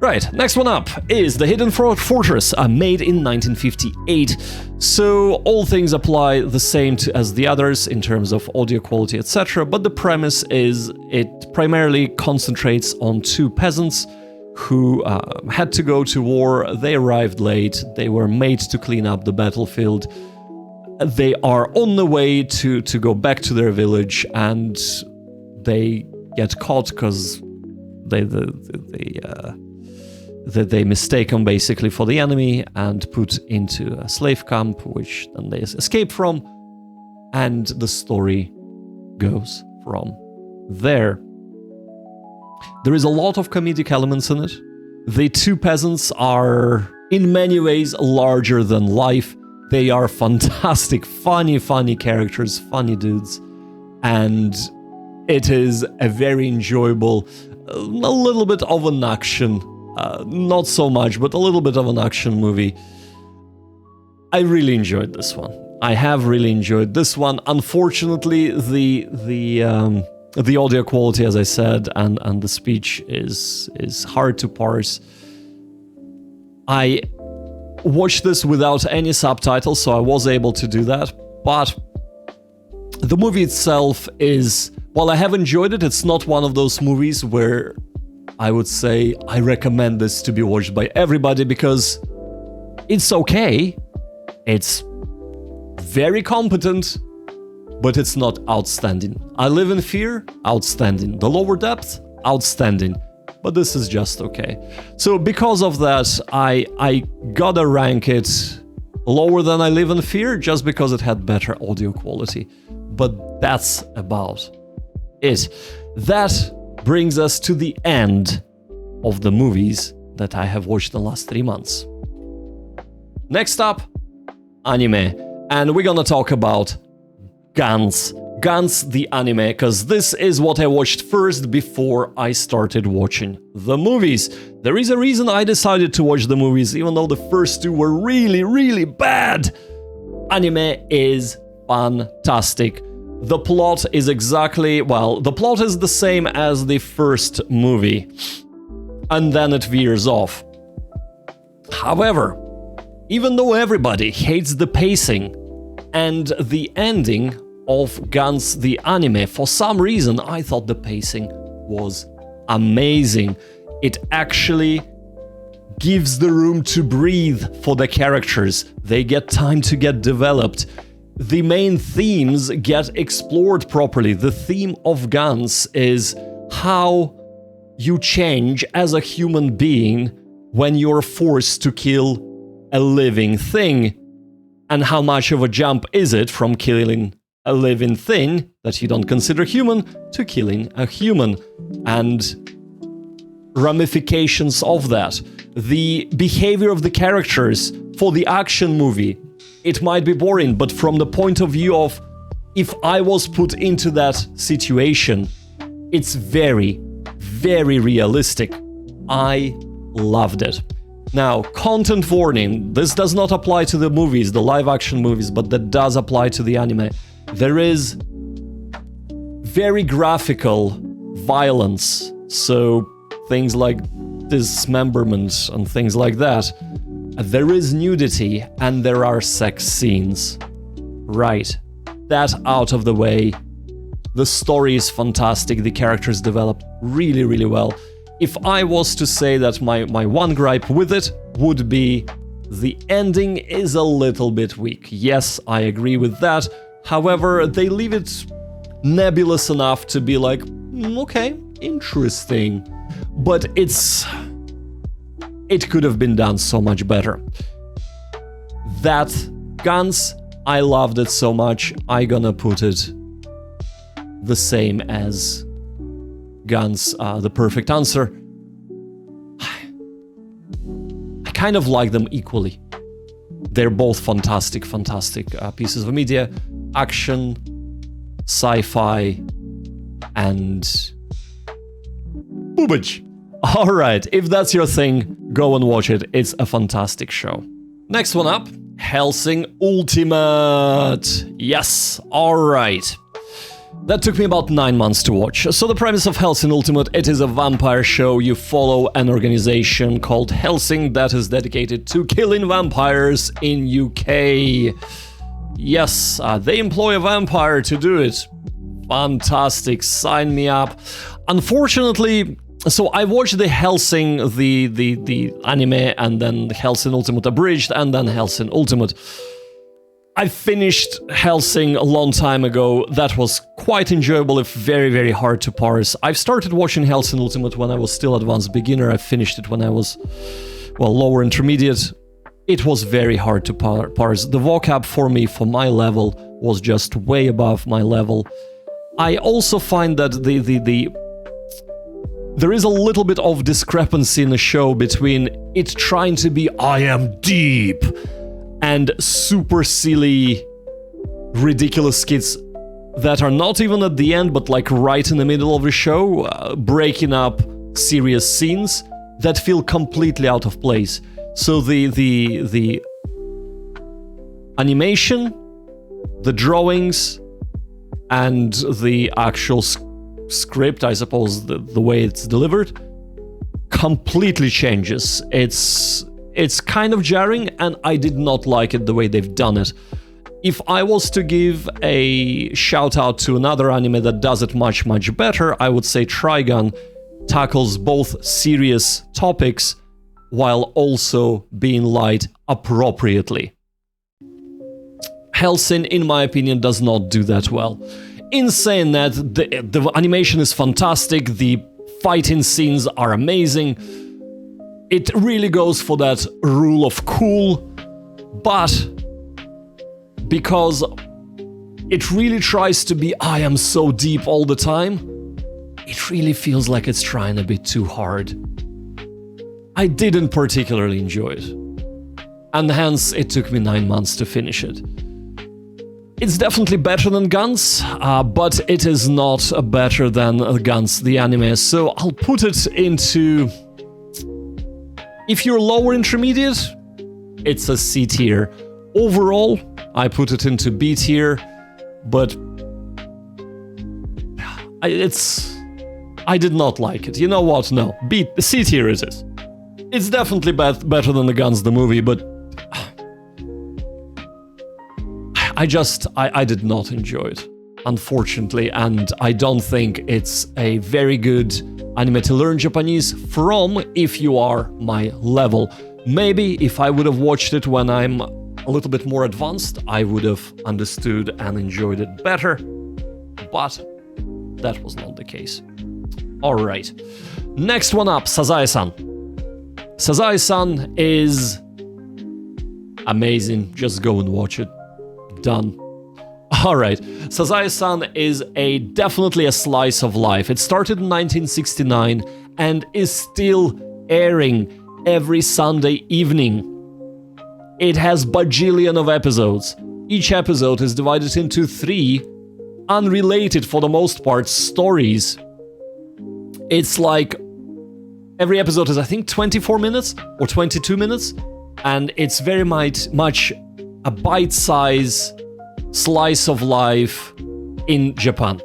Right, next one up is The Hidden Fortress, made in 1958. So all things apply the same as the others in terms of audio quality, etc. But the premise is it primarily concentrates on two peasants who had to go to war. They arrived late. They were made to clean up the battlefield. They are on the way to go back to their village, and they get caught because they mistake them basically for the enemy and put into a slave camp, which then they escape from, and the story goes from there. There is a lot of comedic elements in it. The two peasants are in many ways larger than life. They are fantastic, funny characters, funny dudes, and it is a very enjoyable, a little bit of an action, not so much, but a little bit of an action movie. I really enjoyed this one. I have really enjoyed this one. Unfortunately, the audio quality, as I said, and the speech is hard to parse. I watched this without any subtitles, so I was able to do that, but the movie itself is, while I have enjoyed it, it's not one of those movies where I would say I recommend this to be watched by everybody, because it's okay, it's very competent, but it's not outstanding. I Live in Fear, outstanding. The Lower Depth, outstanding. But this is just okay. So because of that, I gotta rank it lower than I Live in Fear, just because it had better audio quality. But that's about it. That brings us to the end of the movies that I have watched in the last 3 months. Next up, anime. And we're gonna talk about Gantz. Gantz the anime, because this is what I watched first before I started watching the movies. There is a reason I decided to watch the movies, even though the first two were really, really bad. Anime is fantastic. The plot is the plot is the same as the first movie, and then it veers off. However, even though everybody hates the pacing and the ending of Gantz the anime, for some reason I thought the pacing was amazing. It actually gives the room to breathe for the characters. They get time to get developed. The main themes get explored properly. The theme of Gantz is how you change as a human being when you're forced to kill a living thing, and how much of a jump is it from killing a living thing that you don't consider human to killing a human, and ramifications of that. The behavior of the characters for the action movie, it might be boring, but from the point of view of if I was put into that situation, it's very, very realistic. I loved it. Now, content warning, this does not apply to the movies, the live action movies, but that does apply to the anime. There is very graphical violence, so things like dismemberment and things like that. There is nudity and there are sex scenes. Right, that out of the way. The story is fantastic, the characters developed really, really well. If I was to say that my one gripe with it would be the ending is a little bit weak. Yes, I agree with that. However, they leave it nebulous enough to be like, okay, interesting. But it could have been done so much better. That Guns, I loved it so much, I gonna put it the same as Guns, The Perfect Answer. I kind of like them equally. They're both fantastic pieces of media. Action, sci-fi, and boobage. Alright, if that's your thing, go and watch it. It's a fantastic show. Next one up, Hellsing Ultimate. Yes, alright. That took me about 9 months to watch. So the premise of Hellsing Ultimate, it is a vampire show. You follow an organization called Hellsing that is dedicated to killing vampires in UK. Yes, they employ a vampire to do it. Fantastic, sign me up. Unfortunately, so I watched the Hellsing, the anime, and then the Hellsing Ultimate Abridged, and then Hellsing Ultimate. I finished Hellsing a long time ago. That was quite enjoyable, if very, very hard to parse. I've started watching Hellsing Ultimate when I was still advanced beginner. I finished it when I was, well, lower intermediate. It was very hard to parse. The vocab for me, for my level, was just way above my level. I also find that there is a little bit of discrepancy in the show between it trying to be I am deep and super silly, ridiculous skits that are not even at the end, but like right in the middle of the show, breaking up serious scenes that feel completely out of place. So the animation, the drawings, and the actual script, I suppose, the way it's delivered, completely changes. It's kind of jarring, and I did not like it the way they've done it. If I was to give a shout out to another anime that does it much, much better, I would say Trigun tackles both serious topics while also being light appropriately. Hellsing, in my opinion, does not do that well. In saying that, the animation is fantastic, the fighting scenes are amazing. It really goes for that rule of cool, but because it really tries to be I am so deep all the time, it really feels like it's trying a bit too hard. I didn't particularly enjoy it, and hence it took me 9 months to finish it. It's definitely better than Guns, but it is not better than Guns, the anime, so I'll put it into... If you're lower intermediate, it's a C tier. Overall, I put it into B tier, but I did not like it. You know what? No, C tier it is. It's definitely better than the Guns, the movie, but I did not enjoy it, unfortunately, and I don't think it's a very good anime to learn Japanese from if you are my level. Maybe if I would have watched it when I'm a little bit more advanced, I would have understood and enjoyed it better, but that was not the case. Alright, next one up, Sazae-san. Sazae-san is amazing, just go and watch it. Done. Alright, Sazae-san is definitely a slice of life. It started in 1969 and is still airing every Sunday evening. It has bajillion of episodes. Each episode is divided into 3 unrelated, for the most part, stories. It's like every episode is, I think, 24 minutes or 22 minutes, and it's very much a bite-size slice of life in Japan.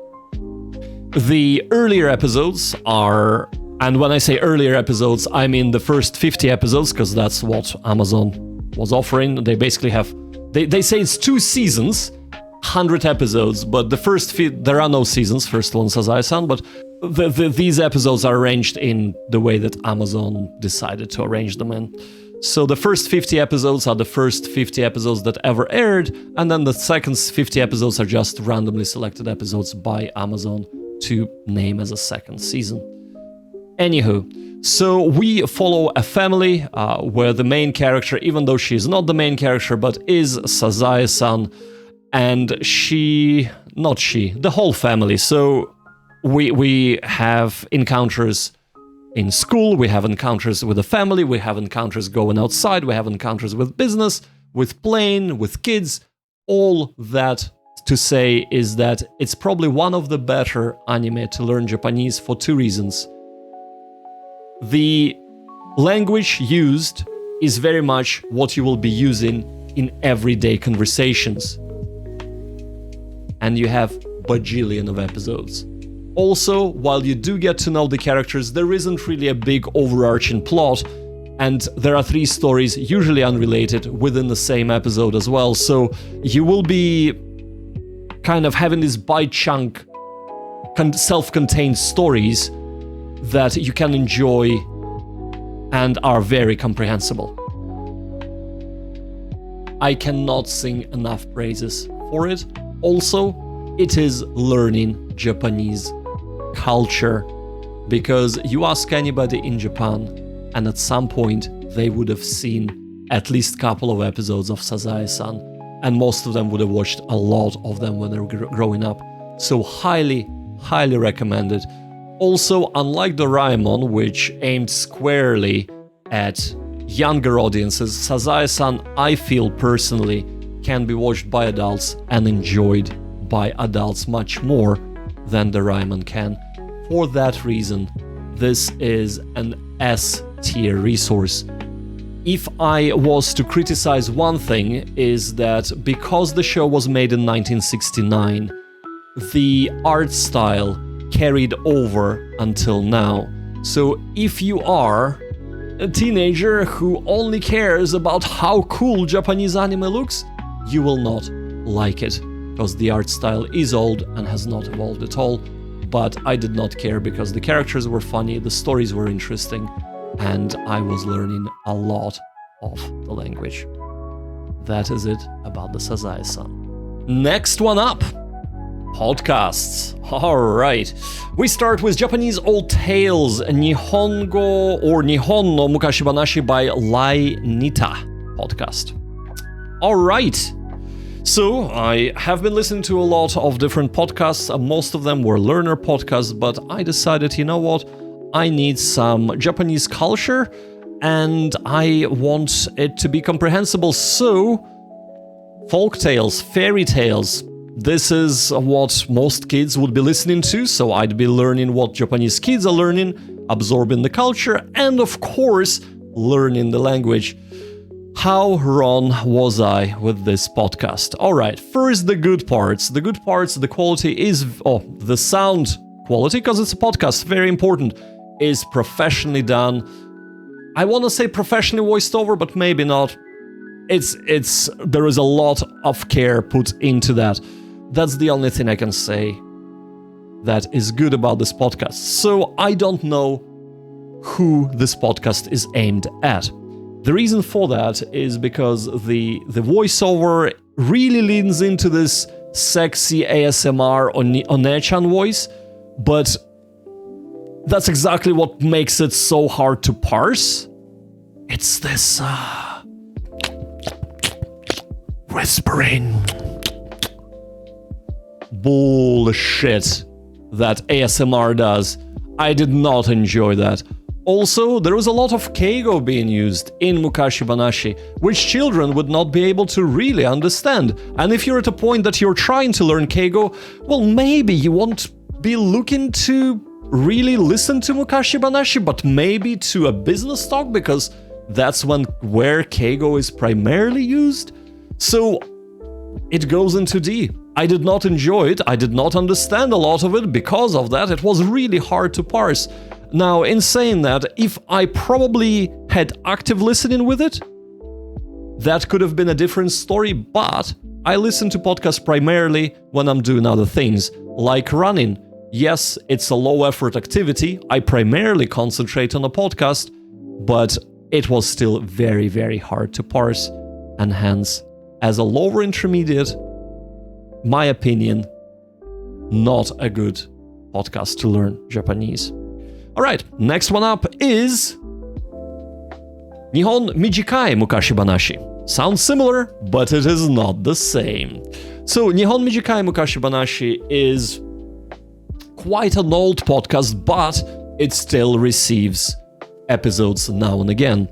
The earlier episodes are, and when I say earlier episodes, I mean the first 50 episodes, because that's what Amazon was offering. They basically have, they say it's 2 seasons, 100 episodes, but there are no seasons, first one, Sazae-san, but these episodes are arranged in the way that Amazon decided to arrange them in. So the first 50 episodes are the first 50 episodes that ever aired, and then the second 50 episodes are just randomly selected episodes by Amazon to name as a second season. Anywho, so we follow a family where the main character, even though she is not the main character, but is Sazae-san, and the whole family. So we have encounters in school, we have encounters with the family, we have encounters going outside, we have encounters with business, with playing, with kids. All that to say is that it's probably one of the better anime to learn Japanese for two reasons. The language used is very much what you will be using in everyday conversations. And you have bajillion of episodes. Also, while you do get to know the characters, there isn't really a big overarching plot, and there are 3 stories, usually unrelated, within the same episode as well. So you will be kind of having these bite-chunk, self-contained stories that you can enjoy and are very comprehensible. I cannot sing enough praises for it. Also, it is learning Japanese culture, because you ask anybody in Japan and at some point they would have seen at least a couple of episodes of Sazae-san, and most of them would have watched a lot of them when they were growing up. So highly recommended. Also, unlike Doraemon, which aimed squarely at younger audiences, Sazae-san, I feel personally, can be watched by adults and enjoyed by adults much more than Doraemon can. For that reason, this is an S-tier resource. If I was to criticize one thing, is that because the show was made in 1969, the art style carried over until now. So if you are a teenager who only cares about how cool Japanese anime looks, you will not like it, because the art style is old and has not evolved at all. But I did not care, because the characters were funny, the stories were interesting, and I was learning a lot of the language. That is it about the Sazae-san. Next one up, podcasts. Alright, we start with Japanese old tales, Nihongo or Nihon no Mukashi Banashi by Lai Nita podcast. Alright, so I have been listening to a lot of different podcasts. Most of them were learner podcasts, but I decided, you know what? I need some Japanese culture and I want it to be comprehensible. So, folk tales, fairy tales. This is what most kids would be listening to, so I'd be learning what Japanese kids are learning, absorbing the culture, and of course, learning the language. How wrong was I with this podcast? Alright, first the good parts. The good parts, the quality is... the sound quality, because it's a podcast, very important, is professionally done. I want to say professionally voiced over, but maybe not. There is a lot of care put into that. That's the only thing I can say that is good about this podcast. So I don't know who this podcast is aimed at. The reason for that is because the voiceover really leans into this sexy ASMR One-chan voice, but that's exactly what makes it so hard to parse. It's this whispering bullshit that ASMR does. I did not enjoy that. Also, there was a lot of keigo being used in Mukashi Banashi, which children would not be able to really understand. And if you're at a point that you're trying to learn keigo, well, maybe you won't be looking to really listen to Mukashi Banashi, but maybe to a business talk, because that's where keigo is primarily used. So it goes into D. I did not enjoy it. I did not understand a lot of it. Because of that, it was really hard to parse. Now, in saying that, if I probably had active listening with it, that could have been a different story, but I listen to podcasts primarily when I'm doing other things, like running. Yes, it's a low-effort activity. I primarily concentrate on a podcast, but it was still very, very hard to parse, and hence, as a lower intermediate, my opinion, not a good podcast to learn Japanese. Alright, next one up is Nihon Mijikai Mukashi Banashi. Sounds similar, but it is not the same. So, Nihon Mijikai Mukashi Banashi is quite an old podcast, but it still receives episodes now and again.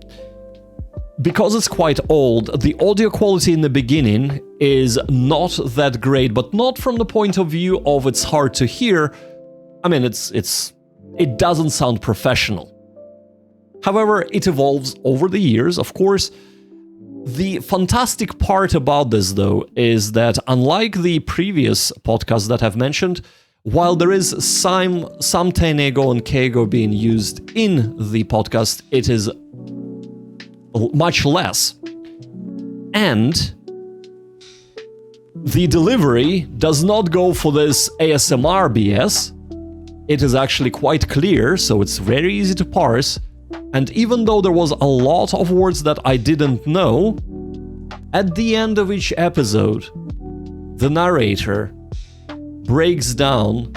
Because it's quite old, the audio quality in the beginning is not that great, but not from the point of view of it's hard to hear. I mean, it doesn't sound professional. However, it evolves over the years, of course. The fantastic part about this, though, is that unlike the previous podcasts that I've mentioned, while there is some Teinego and Keigo being used in the podcast, it is much less. And the delivery does not go for this ASMR BS. It is actually quite clear, so it's very easy to parse. And even though there was a lot of words that I didn't know, at the end of each episode, the narrator breaks down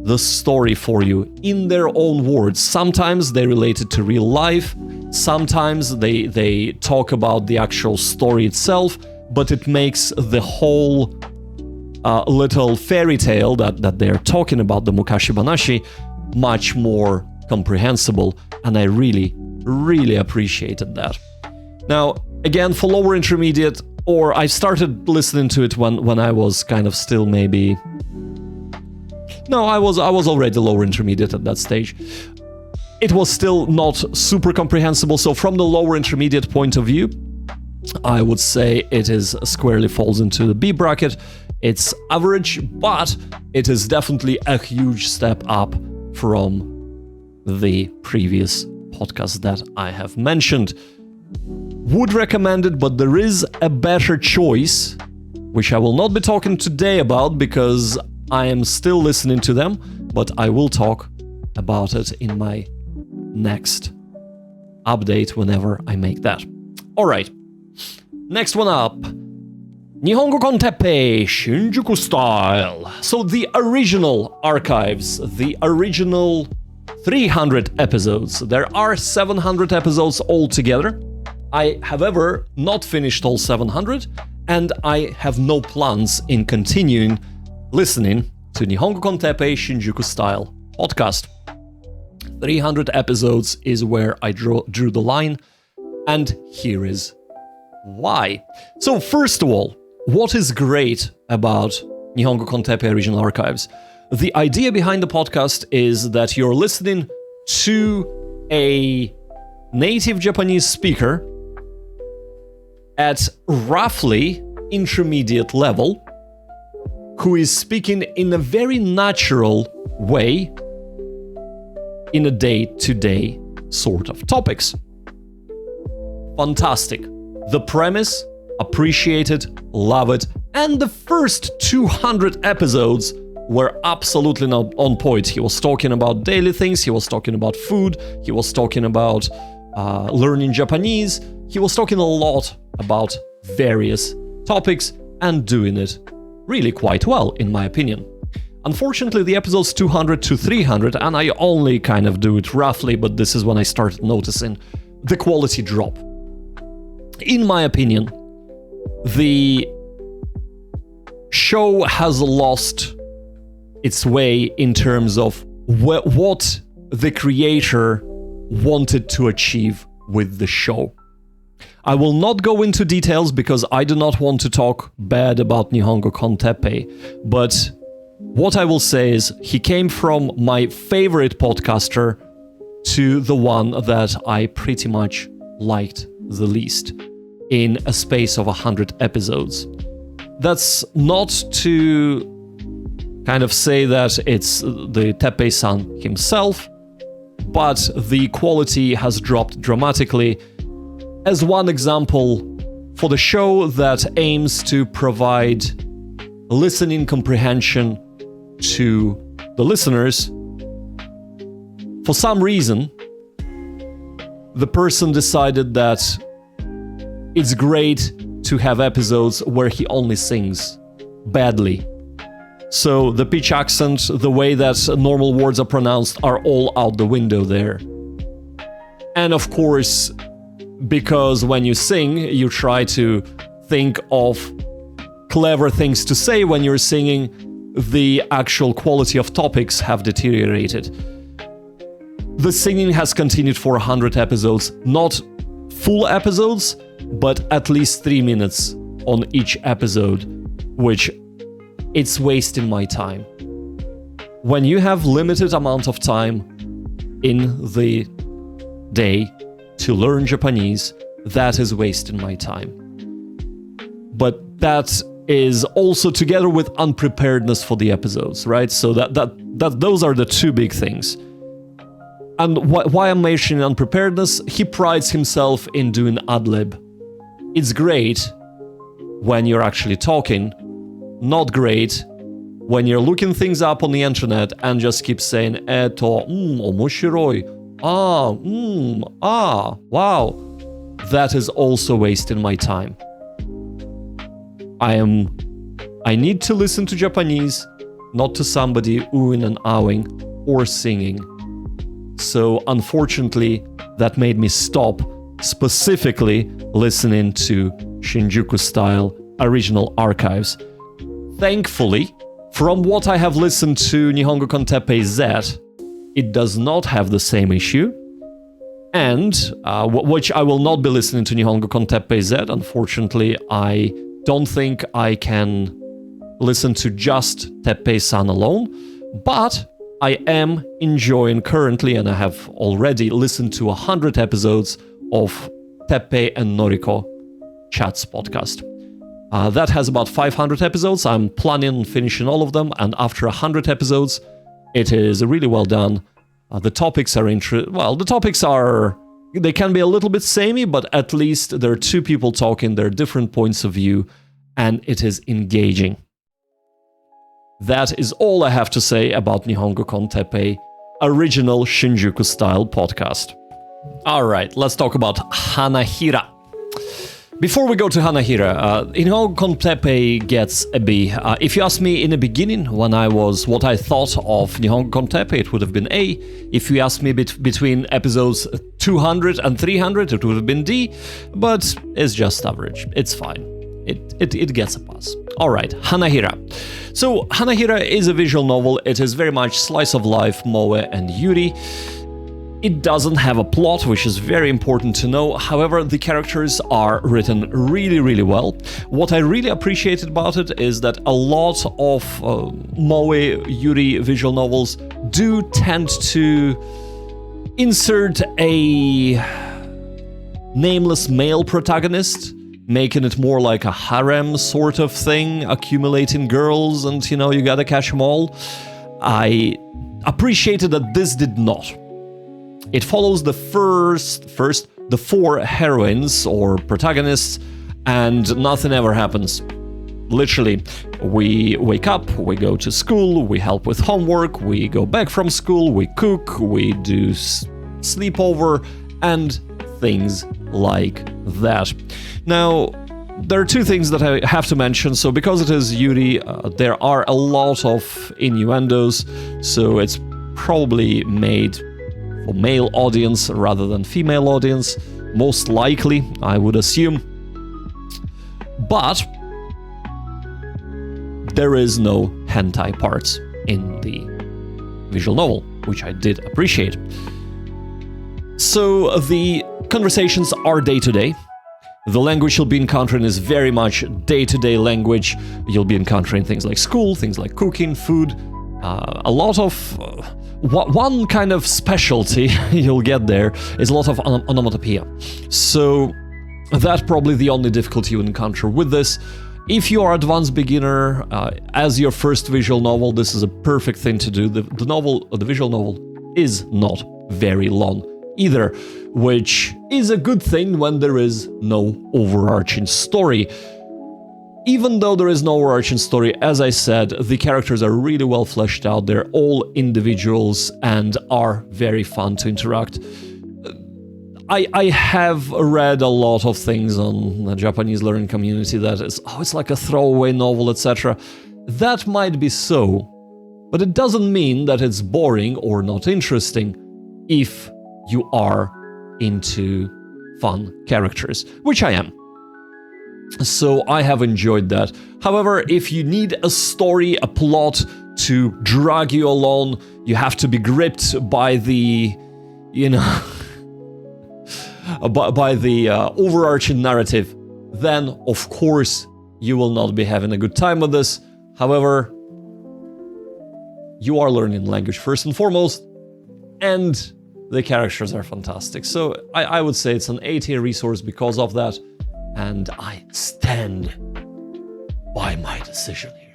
the story for you in their own words. Sometimes they relate it to real life, sometimes they talk about the actual story itself, but it makes the whole little fairy tale that they're talking about, the Mukashi Banashi, much more comprehensible, and I really, really appreciated that. Now, again, for lower intermediate, or I started listening to it when I was kind of still maybe... No, I was already lower intermediate at that stage. It was still not super comprehensible, so from the lower intermediate point of view, I would say it is squarely falls into the B bracket. It's average, but it is definitely a huge step up from the previous podcast that I have mentioned. Would recommend it, but there is a better choice, which I will not be talking today about because I am still listening to them, but I will talk about it in my next update whenever I make that. Alright, next one up. Nihongo Konteppei Shinjuku Style. So the original archives, the original 300 episodes. There are 700 episodes altogether. I, however, not finished all 700, and I have no plans in continuing listening to Nihongo Konteppei Shinjuku Style podcast. 300 episodes is where I drew the line, and here is why. So first of all, what is great about Nihongo Konteppei Original Archives? The idea behind the podcast is that you're listening to a native Japanese speaker at roughly intermediate level who is speaking in a very natural way in a day-to-day sort of topics. Fantastic. The premise, appreciate it, love it, and the first 200 episodes were absolutely not on point. He was talking about daily things, he was talking about food, he was talking about learning Japanese, he was talking a lot about various topics and doing it really quite well, in my opinion. Unfortunately, the episodes 200 to 300, and I only kind of do it roughly, but this is when I started noticing the quality drop. In my opinion, the show has lost its way in terms of what the creator wanted to achieve with the show. I will not go into details because I do not want to talk bad about Nihongo Konteppei, but what I will say is he came from my favorite podcaster to the one that I pretty much liked the least in a space of 100 episodes. That's not to kind of say that it's the Teppei-san himself, but the quality has dropped dramatically. As one example, for the show that aims to provide listening comprehension to the listeners, for some reason, the person decided that it's great to have episodes where he only sings badly. So the pitch accent, the way that normal words are pronounced are all out the window there. And of course, because when you sing, you try to think of clever things to say when you're singing, the actual quality of topics have deteriorated. The singing has continued for 100 episodes, not full episodes, but at least 3 minutes on each episode, which it's wasting my time. When you have limited amount of time in the day to learn Japanese, that is wasting my time. But that is also together with unpreparedness for the episodes, right? So that those are the two big things. And why I'm mentioning unpreparedness, he prides himself in doing ad-lib. It's great when you're actually talking, not great when you're looking things up on the internet and just keep saying, eto, omoshiroi, wow. That is also wasting my time. I need to listen to Japanese, not to somebody oohing and ahhing or singing. So unfortunately, that made me stop specifically listening to Shinjuku-style original archives. Thankfully, from what I have listened to Nihongo Konteppei Z, it does not have the same issue. And, which I will not be listening to Nihongo Konteppei Z, unfortunately, I don't think I can listen to just Teppei-san alone, but I am enjoying currently, and I have already listened to 100 episodes of Teppei and Noriko Chats podcast. That has about 500 episodes. I'm planning on finishing all of them, and after 100 episodes, it is really well done. The topics are they can be a little bit samey, but at least there are two people talking, there are different points of view, and it is engaging. That is all I have to say about Nihongo Konteppei, original Shinjuku-style podcast. Alright, let's talk about Hanahira. Before we go to Hanahira, Nihongo Konteppei gets a B. If you ask me in the beginning, when I was what I thought of Nihongo Konteppei, it would have been A. If you ask me between episodes 200 and 300, it would have been D. But it's just average. It's fine. It gets a pass. Alright, Hanahira. So, Hanahira is a visual novel. It is very much slice of life, moe and yuri. It doesn't have a plot, which is very important to know. However, the characters are written really, really well. What I really appreciated about it is that a lot of moe yuri visual novels do tend to insert a nameless male protagonist, making it more like a harem sort of thing, accumulating girls and, you gotta catch them all. I appreciated that this did not. It follows the the four heroines or protagonists, and nothing ever happens. Literally, we wake up, we go to school, we help with homework, we go back from school, we cook, we do sleepover, and things like that. Now, there are two things that I have to mention. So because it is yuri, there are a lot of innuendos, so it's probably made for male audience rather than female audience, most likely, I would assume. But there is no hentai parts in the visual novel, which I did appreciate. So the conversations are day-to-day. The language you'll be encountering is very much day-to-day language. You'll be encountering things like school, things like cooking, food, a lot of... one kind of specialty you'll get there is a lot of onomatopoeia. So that's probably the only difficulty you encounter with this. If you are advanced beginner, as your first visual novel, this is a perfect thing to do. The visual novel is not very long. either, which is a good thing when there is no overarching story. Even though there is no overarching story, as I said, the characters are really well fleshed out. They're all individuals and are very fun to interact. I have read a lot of things on the Japanese learning community that is, it's like a throwaway novel, etc. That might be so, but it doesn't mean that it's boring or not interesting if you are into fun characters, which I am. So I have enjoyed that. However, if you need a story, a plot to drag you along, you have to be gripped by the, by the overarching narrative, then of course you will not be having a good time with this. However, you are learning language first and foremost, and the characters are fantastic. So I would say it's an A-tier resource because of that, and I stand by my decision here.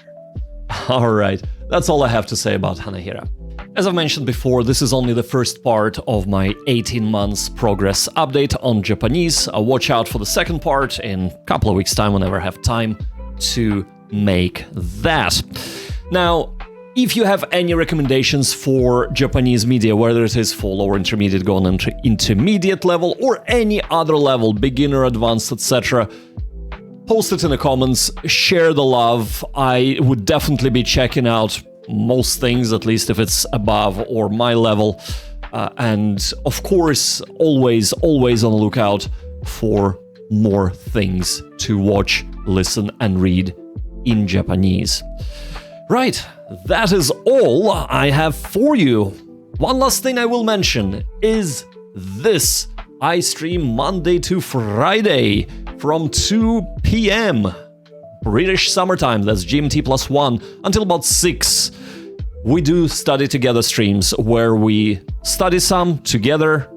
Alright, that's all I have to say about Hanahira. As I've mentioned before, this is only the first part of my 18 months progress update on Japanese. Watch out for the second part in a couple of weeks' time whenever I have time to make that. Now, if you have any recommendations for Japanese media, whether it is for lower intermediate going into intermediate level or any other level, beginner, advanced, etc., post it in the comments, share the love. I would definitely be checking out most things, at least if it's above or my level. And of course, always on the lookout for more things to watch, listen, and read in Japanese. Right, that is all I have for you. One last thing I will mention is this. I stream Monday to Friday from 2 p.m. British summertime, that's GMT +1, until about 6. We do study together streams where we study some together,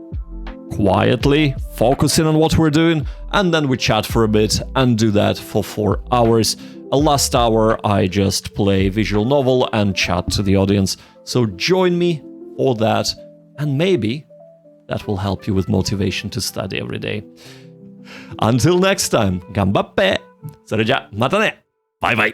quietly, focusing on what we're doing, and then we chat for a bit and do that for 4 hours. Last hour, I just play visual novel and chat to the audience. So join me for that, and maybe that will help you with motivation to study every day. Until next time, ganbappe! それじゃ、またね! Bye bye!